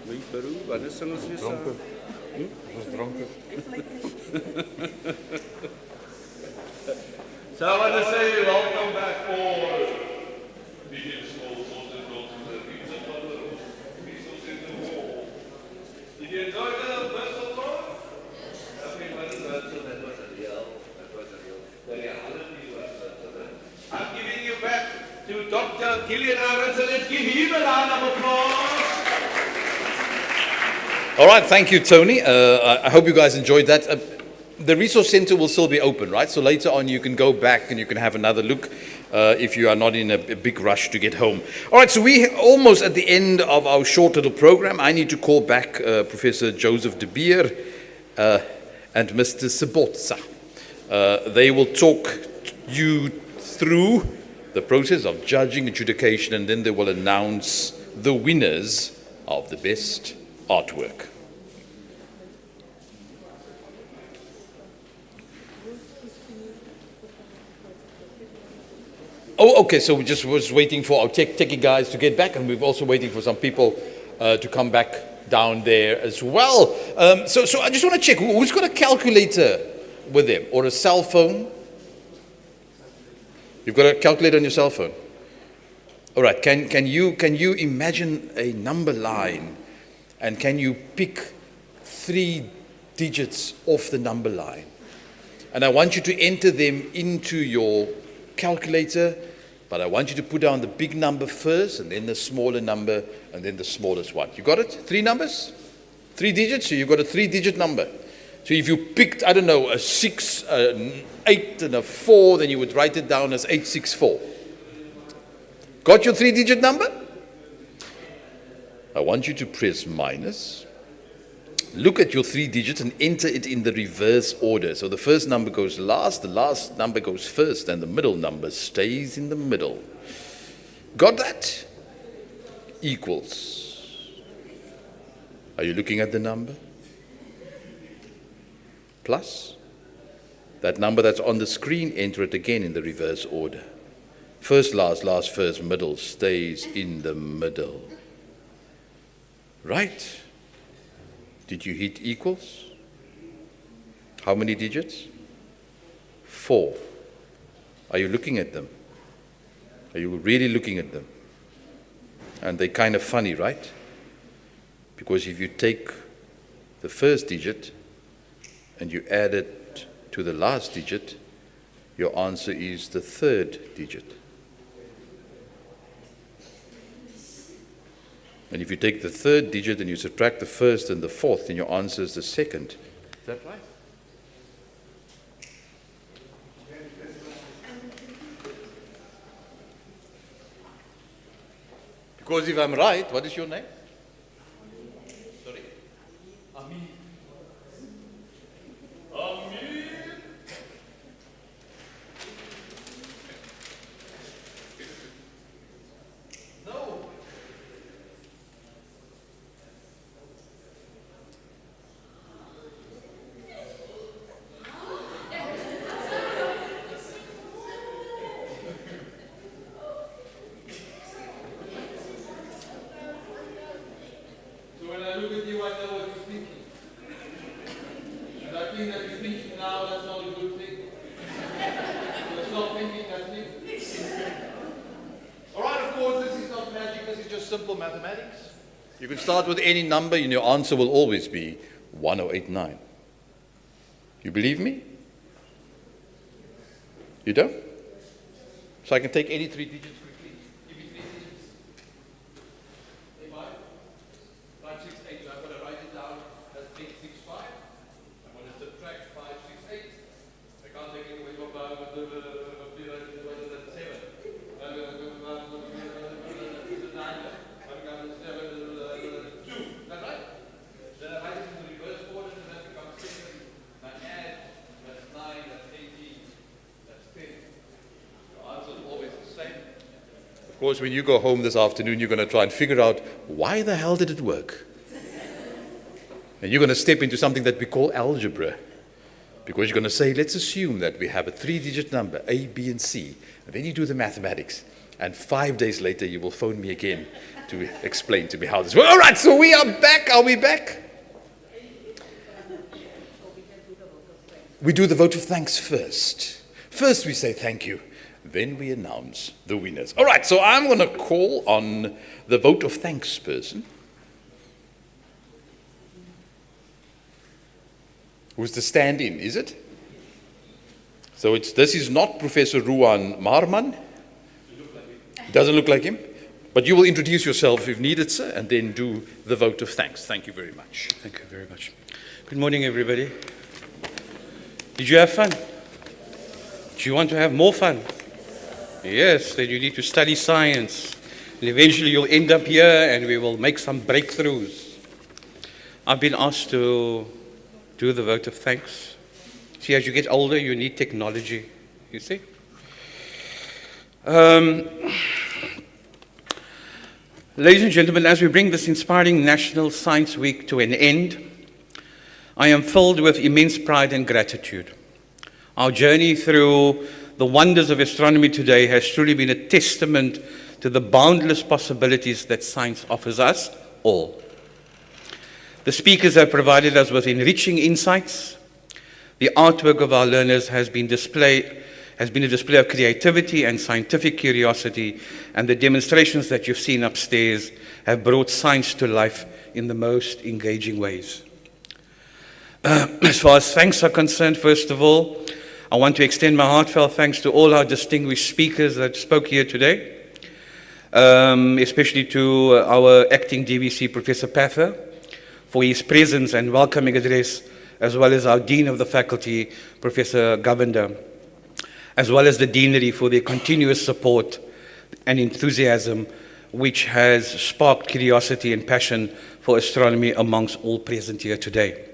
My broer, wat is sing ons weer saam? Ons dronken. So I want to say welcome back all. DJ Small, Sausage Rolls, and the Pizza Mother, Pizza Center Hall. Did you enjoy the Whistle Talk? Everybody was so that was a real. The reality was I'm giving you back to Dr. Gillian Aaron, so let's give him a round of applause. All right, thank you, Tony. I hope you guys enjoyed that. The resource center will still be open, right? So later on, you can go back and you can have another look if you are not in a big rush to get home. All right, so we're almost at the end of our short little program. I need to call back Professor Joseph de Beer and Mr. Sebotsa. They will talk you through the process of judging adjudication, and then they will announce the winners of the best artwork. Oh, okay, so we just was waiting for our techie guys to get back, and we're also waiting for some people to come back down there as well. So I just want to check, who's got a calculator with them, or a cell phone? You've got a calculator on your cell phone? All right, can you imagine a number line, and can you pick 3 digits off the number line? And I want you to enter them into your calculator, but I want you to put down the big number first, and then the smaller number, and then the smallest one. You got it? 3 numbers? 3 digits? So you've got a 3-digit number. So if you picked, I don't know, a 6, an 8, and a 4, then you would write it down as 864. Got your 3-digit number? I want you to press minus. Look at your 3 digits and enter it in the reverse order. So the first number goes last, the last number goes first, and the middle number stays in the middle. Got that? Equals. Are you looking at the number? Plus. That number that's on the screen, enter it again in the reverse order. First, last, last, first, middle stays in the middle. Right? Did you hit equals? How many digits? 4. Are you looking at them? Are you really looking at them? And they're kind of funny, right? Because if you take the first digit and you add it to the last digit, your answer is the 3rd digit. And if you take the 3rd digit and you subtract the 1st and the 4th, then your answer is the 2nd. Is that right? Because if I'm right, what is your name? Sorry? Amin. Amin. No. When I look at you, I know what you're thinking. And I think that you're thinking now, that's not a good thing. So stop thinking that thing. All right, of course, this is not magic, this is just simple mathematics. You can start with any number and your answer will always be 1089. You believe me? You don't? So I can take any 3 digits quickly. Give me 3 digits. 568, so I'm going to write it down as 865. I'm going to subtract 568. I can't take it away from 7. That's right? Then I write it in the reverse order, and that becomes 7. And I add, that's 9, that's 18, that's 10. Your answer is always the same. Of course, when you go home this afternoon, you're going to try and figure out, why the hell did it work? And you're going to step into something that we call algebra. Because you're going to say, let's assume that we have a 3-digit number, A, B, and C. And then you do the mathematics. And 5 days later, you will phone me again to explain to me how this works. All right, so we are back. Are we back? We do the vote of thanks first. First, we say thank you. Then we announce the winners. All right, so I'm going to call on the vote of thanks person. Who's the stand-in, is it? So this is not Professor Ruan Marman. It doesn't look like him. But you will introduce yourself if needed, sir, and then do the vote of thanks. Thank you very much. Thank you very much. Good morning, everybody. Did you have fun? Do you want to have more fun? Yes, then you need to study science. And eventually you'll end up here and we will make some breakthroughs. I've been asked to do the vote of thanks. See, as you get older, you need technology, you see? Ladies and gentlemen, as we bring this inspiring National Science Week to an end, I am filled with immense pride and gratitude. Our journey through the wonders of astronomy today has truly been a testament to the boundless possibilities that science offers us all. The speakers have provided us with enriching insights. The artwork of our learners has been a display of creativity and scientific curiosity, and the demonstrations that you've seen upstairs have brought science to life in the most engaging ways. As far as thanks are concerned, first of all, I want to extend my heartfelt thanks to all our distinguished speakers that spoke here today, especially to our acting DVC, Professor Pather, for his presence and welcoming address, as well as our Dean of the Faculty, Professor Govender, as well as the Deanery for their continuous support and enthusiasm, which has sparked curiosity and passion for astronomy amongst all present here today.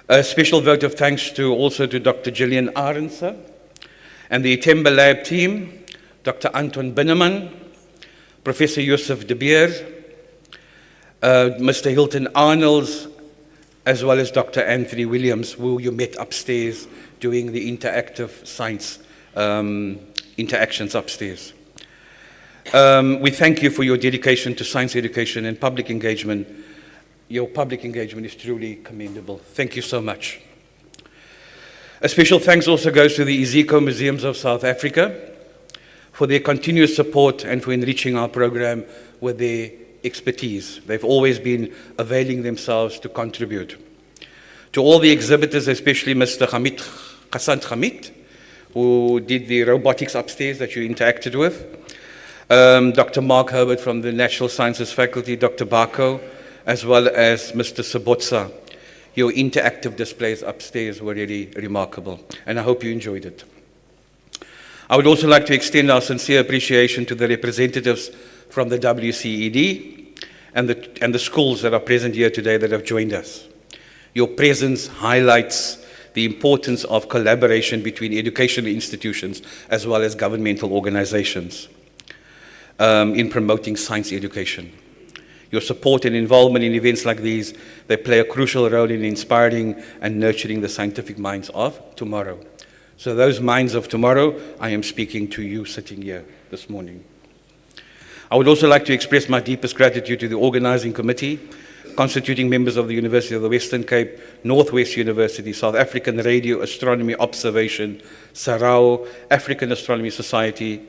A special vote of thanks also to Dr. Gillian Arendse and the Itemba Lab team, Dr. Anton Binneman, Professor Joseph de Beer, Mr. Hilton Arnolds, as well as Dr. Anthony Williams, who you met upstairs doing the interactive science interactions upstairs. We thank you for your dedication to science education and public engagement. Your public engagement is truly commendable. Thank you so much. A special thanks also goes to the Iziko Museums of South Africa for their continuous support and for enriching our program with their expertise. They've always been availing themselves to contribute. To all the exhibitors, especially Mr. Ghassan Hamid, who did the robotics upstairs that you interacted with, Dr. Mark Herbert from the Natural Sciences Faculty, Dr. Bako, as well as Mr. Sobotsa. Your interactive displays upstairs were really remarkable, and I hope you enjoyed it. I would also like to extend our sincere appreciation to the representatives from the WCED and the schools that are present here today that have joined us. Your presence highlights the importance of collaboration between educational institutions as well as governmental organizations in promoting science education. Your support and involvement in events like these, they play a crucial role in inspiring and nurturing the scientific minds of tomorrow. So those minds of tomorrow, I am speaking to you sitting here this morning. I would also like to express my deepest gratitude to the organizing committee, constituting members of the University of the Western Cape, Northwest University, South African Radio Astronomy Observation, SARAO, African Astronomy Society,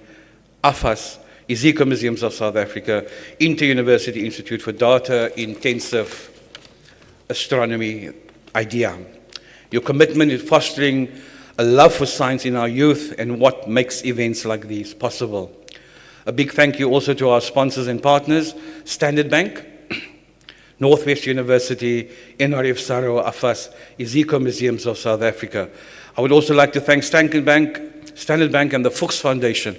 AFAS, Iziko Museums of South Africa, Inter-University Institute for Data Intensive Astronomy, IDEA. Your commitment in fostering a love for science in our youth and what makes events like these possible. A big thank you also to our sponsors and partners, Standard Bank, Northwest University, NRF SARAO, AFAS, Iziko Museums of South Africa. I would also like to thank Standard Bank and the Fuchs Foundation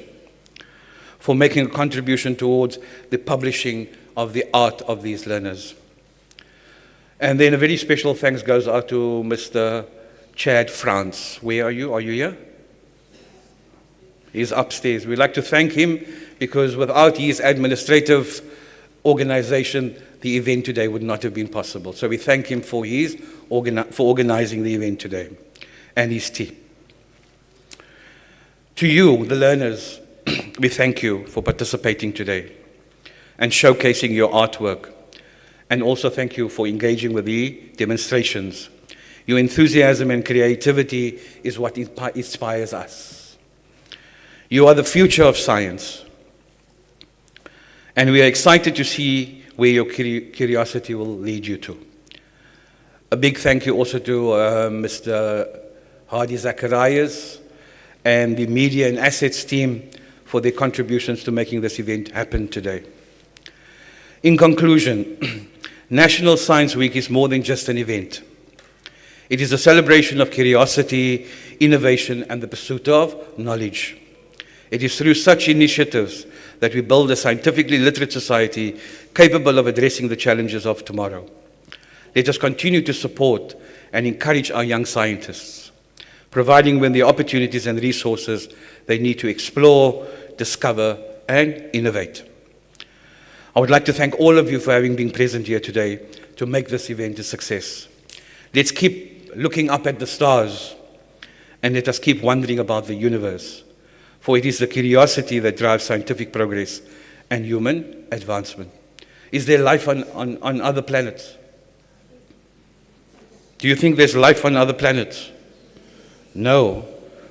for making a contribution towards the publishing of the art of these learners. And then a very special thanks goes out to Mr. Chad France. Where are you? Are you here? He's upstairs. We'd like to thank him because without his administrative organization, the event today would not have been possible. So we thank him for organizing the event today and his team. To you, the learners, we thank you for participating today and showcasing your artwork. And also thank you for engaging with the demonstrations. Your enthusiasm and creativity is what inspires us. You are the future of science. And we are excited to see where your curiosity will lead you to. A big thank you also to Mr. Hardy Zacharias and the media and assets team for their contributions to making this event happen today. In conclusion, National Science Week is more than just an event. It is a celebration of curiosity, innovation, and the pursuit of knowledge. It is through such initiatives that we build a scientifically literate society capable of addressing the challenges of tomorrow. Let us continue to support and encourage our young scientists, providing them the opportunities and resources they need to explore, discover, and innovate. I would like to thank all of you for having been present here today to make this event a success. Let's keep looking up at the stars, and let us keep wondering about the universe, for it is the curiosity that drives scientific progress and human advancement. Is there life on other planets? Do you think there's life on other planets? No.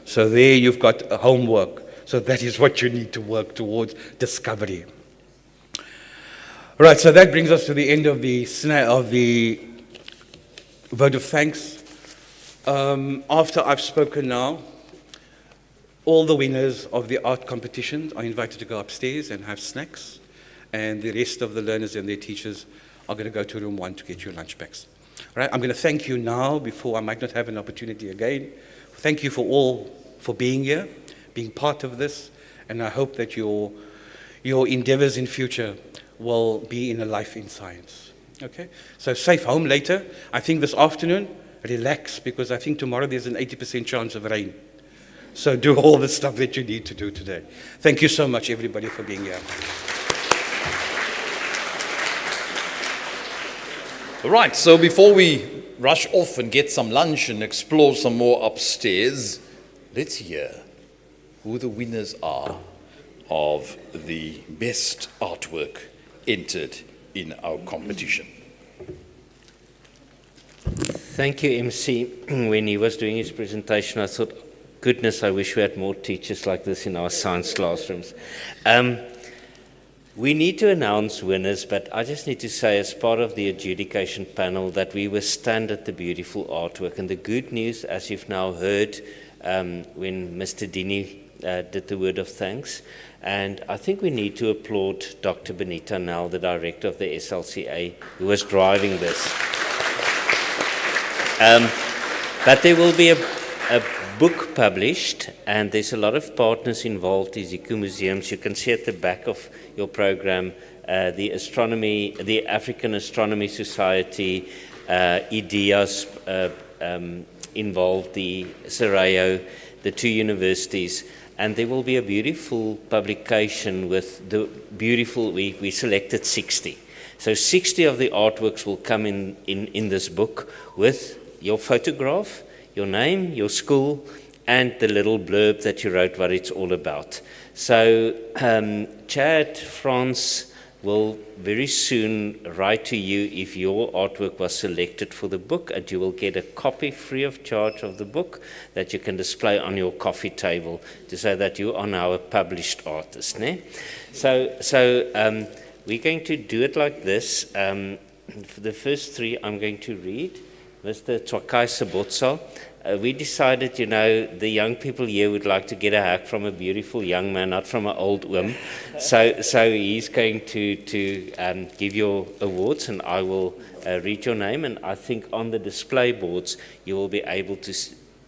So there you've got homework. So that is what you need to work towards, discovery. Right, so that brings us to the end of the vote of thanks. After I've spoken now, all the winners of the art competition are invited to go upstairs and have snacks, and the rest of the learners and their teachers are going to go to room 1 to get your lunch bags. Right, I'm going to thank you now before I might not have an opportunity again. Thank you for being here, being part of this, and I hope that your endeavors in future will be in a life in science. Okay? So safe home later. I think this afternoon, relax, because I think tomorrow there's an 80% chance of rain. So do all the stuff that you need to do today. Thank you so much, everybody, for being here. Right, so before we rush off and get some lunch and explore some more upstairs, let's hear who the winners are of the best artwork entered in our competition. Thank you, MC. When he was doing his presentation, I thought, goodness, I wish we had more teachers like this in our science classrooms. We need to announce winners, but I just need to say, as part of the adjudication panel, that we were stunned at the beautiful artwork. And the good news, as you've now heard, when Mr. Dini did the word of thanks, and I think we need to applaud Dr. Benita Nel, the director of the SLCA, who was driving this. But there will be a book published, and there's a lot of partners involved, the Ziku Museums. You can see at the back of your program, the African Astronomy Society, IDEAS involved, the Sarayo, the 2 universities, and there will be a beautiful publication with the beautiful, we selected 60. So 60 of the artworks will come in this book with your photograph, your name, your school, and the little blurb that you wrote what it's all about. So Chad France will very soon write to you if your artwork was selected for the book, and you will get a copy free of charge of the book that you can display on your coffee table to say that you are now a published artist. Ne? So we're going to do it like this. For the first 3, I'm going to read. Mr. Twakai Sabotsa. We decided, the young people here would like to get a hug from a beautiful young man, not from an old oom. So he's going to give your awards, and I will read your name. And I think on the display boards, you will be able to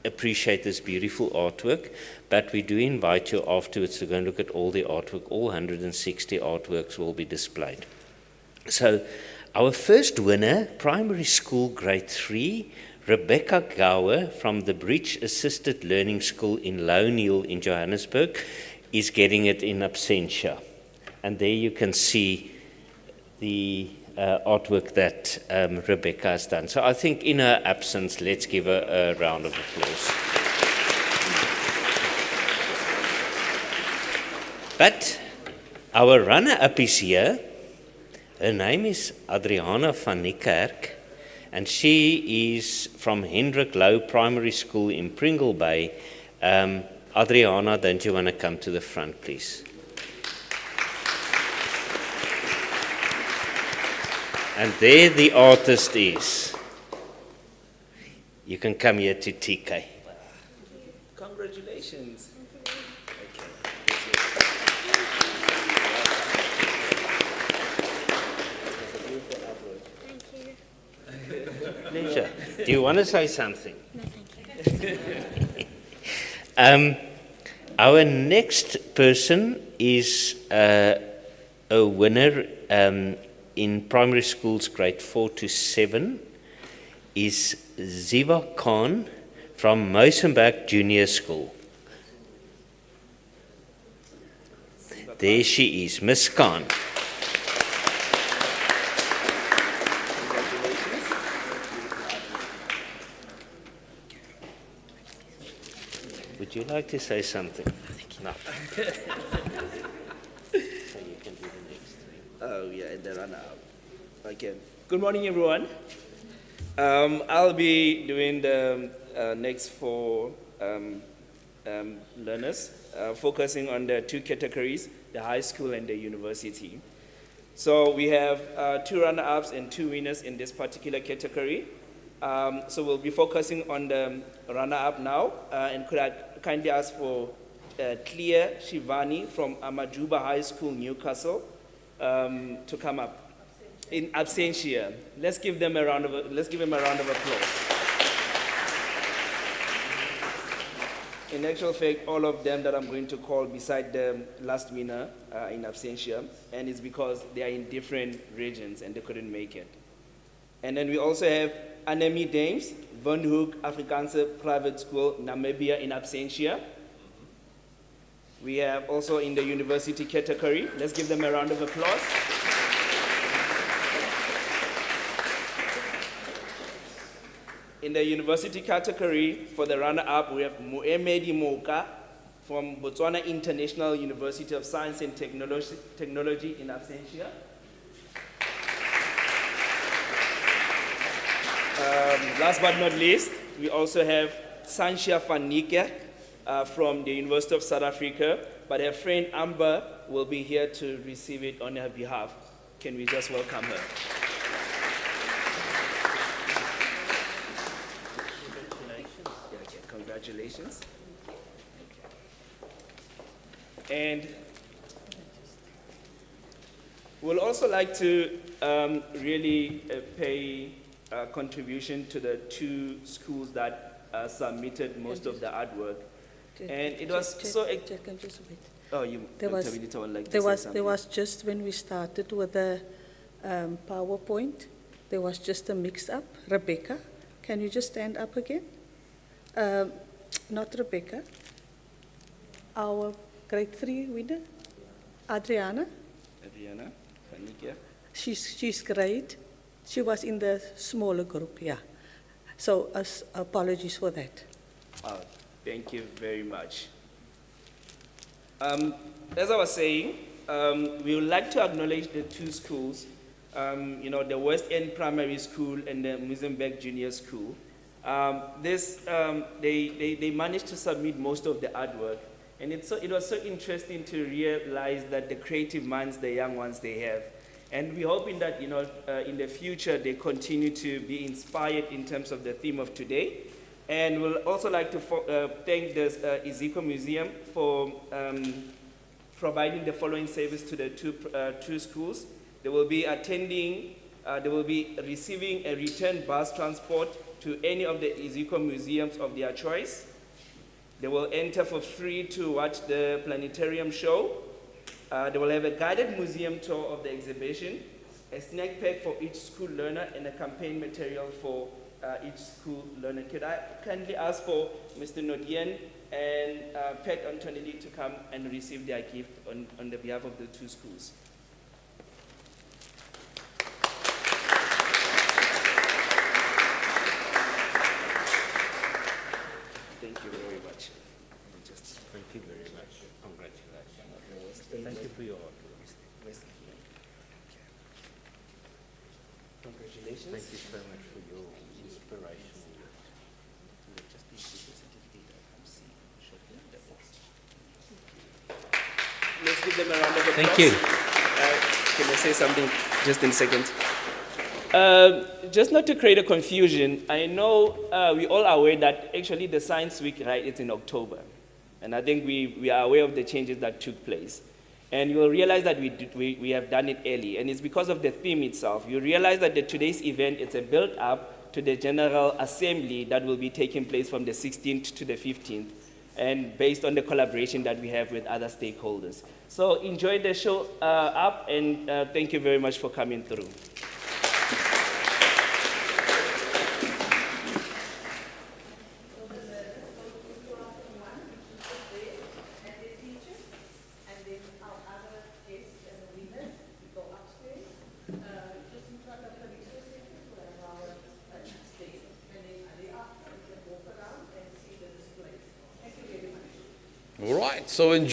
appreciate this beautiful artwork. But we do invite you afterwards to go and look at all the artwork. All 160 artworks will be displayed. So our first winner, primary school grade 3, Rebecca Gower from the Bridge Assisted Learning School in Lownhill in Johannesburg, is getting it in absentia. And there you can see the artwork that Rebecca has done. So I think in her absence, let's give her a round of applause. But our runner-up is here. Her name is Adriana van Niekerk, and she is from Hendrik Low Primary School in Pringle Bay. Adriana, don't you want to come to the front, please? And there the artist is. You can come here to TK. Congratulations. Pleasure. Do you want to say something? No, thank you. Our next person is a winner in primary schools grade 4 to 7 is Ziva Khan from Mosenberg Junior School. There she is, Miss Khan. Would you like to say something? No. So you can do the next three. Oh, yeah, and the runner-up. Okay. Good morning, everyone. I'll be doing the next 4 learners, focusing on the 2 categories, the high school and the university. So we have 2 runner-ups and 2 winners in this particular category. So we'll be focusing on the runner-up now, and could I kindly ask for Clear Shivani from Amajuba High School, Newcastle, to come up in absentia. Let's give him a round of applause. In actual fact, all of them that I'm going to call beside the last winner in absentia, and it's because they are in different regions and they couldn't make it. And then we also have Anemi Dames, Van Hoek Afrikaanse Private School, Namibia in absentia. We have also in the university category. Let's give them a round of applause. In the university category, for the runner-up, we have Moemedi Moka from Botswana International University of Science and Technology in absentia. Last but not least, we also have Sanshia van Niekerk from the University of South Africa, but her friend Amber will be here to receive it on her behalf. Can we just welcome her? Congratulations. And we'll also like to really pay contribution to the 2 schools that submitted most of the artwork. And it was so... Just a bit. Oh, you, There Dr. was- Vilita would like to There say was, something. there was just, when we started with the PowerPoint, there was just a mix-up. Rebecca, can you just stand up again? Not Rebecca. Our grade 3 winner, Adriana. Adriana, Fanikia. She's great. She was in the smaller group, yeah. So apologies for that. Oh, thank you very much. As I was saying, we would like to acknowledge the 2 schools, the West End Primary School and the Muizenberg Junior School. They managed to submit most of the artwork, and it was so interesting to realize that the creative minds, the young ones, they have. And we're hoping that, in the future, they continue to be inspired in terms of the theme of today. And we'll also like to thank the Iziko Museum for providing the following service to the 2 schools. They will be receiving a return bus transport to any of the Iziko museums of their choice. They will enter for free to watch the planetarium show. They will have a guided museum tour of the exhibition, a snack pack for each school learner, and a campaign material for each school learner. Could I kindly ask for Mr. Nodien and Pat Antonelli to come and receive their gift on the behalf of the 2 schools? Thank you very much. Thank you very much. Congratulations. Thank you for your hard work. Congratulations. Thank you so much for your inspirational work. Let's give them a round of applause. Thank you. Can I say something just in a second? Just not to create a confusion, I know we all are aware that actually the Science Week, right, it's in October. And I think we are aware of the changes that took place. And you will realize that we have done it early. And it's because of the theme itself. You realize that today's event is a build-up to the General Assembly that will be taking place from the 16th to the 15th, and based on the collaboration that we have with other stakeholders. So enjoy the show up, and thank you very much for coming through. All right, so enjoy.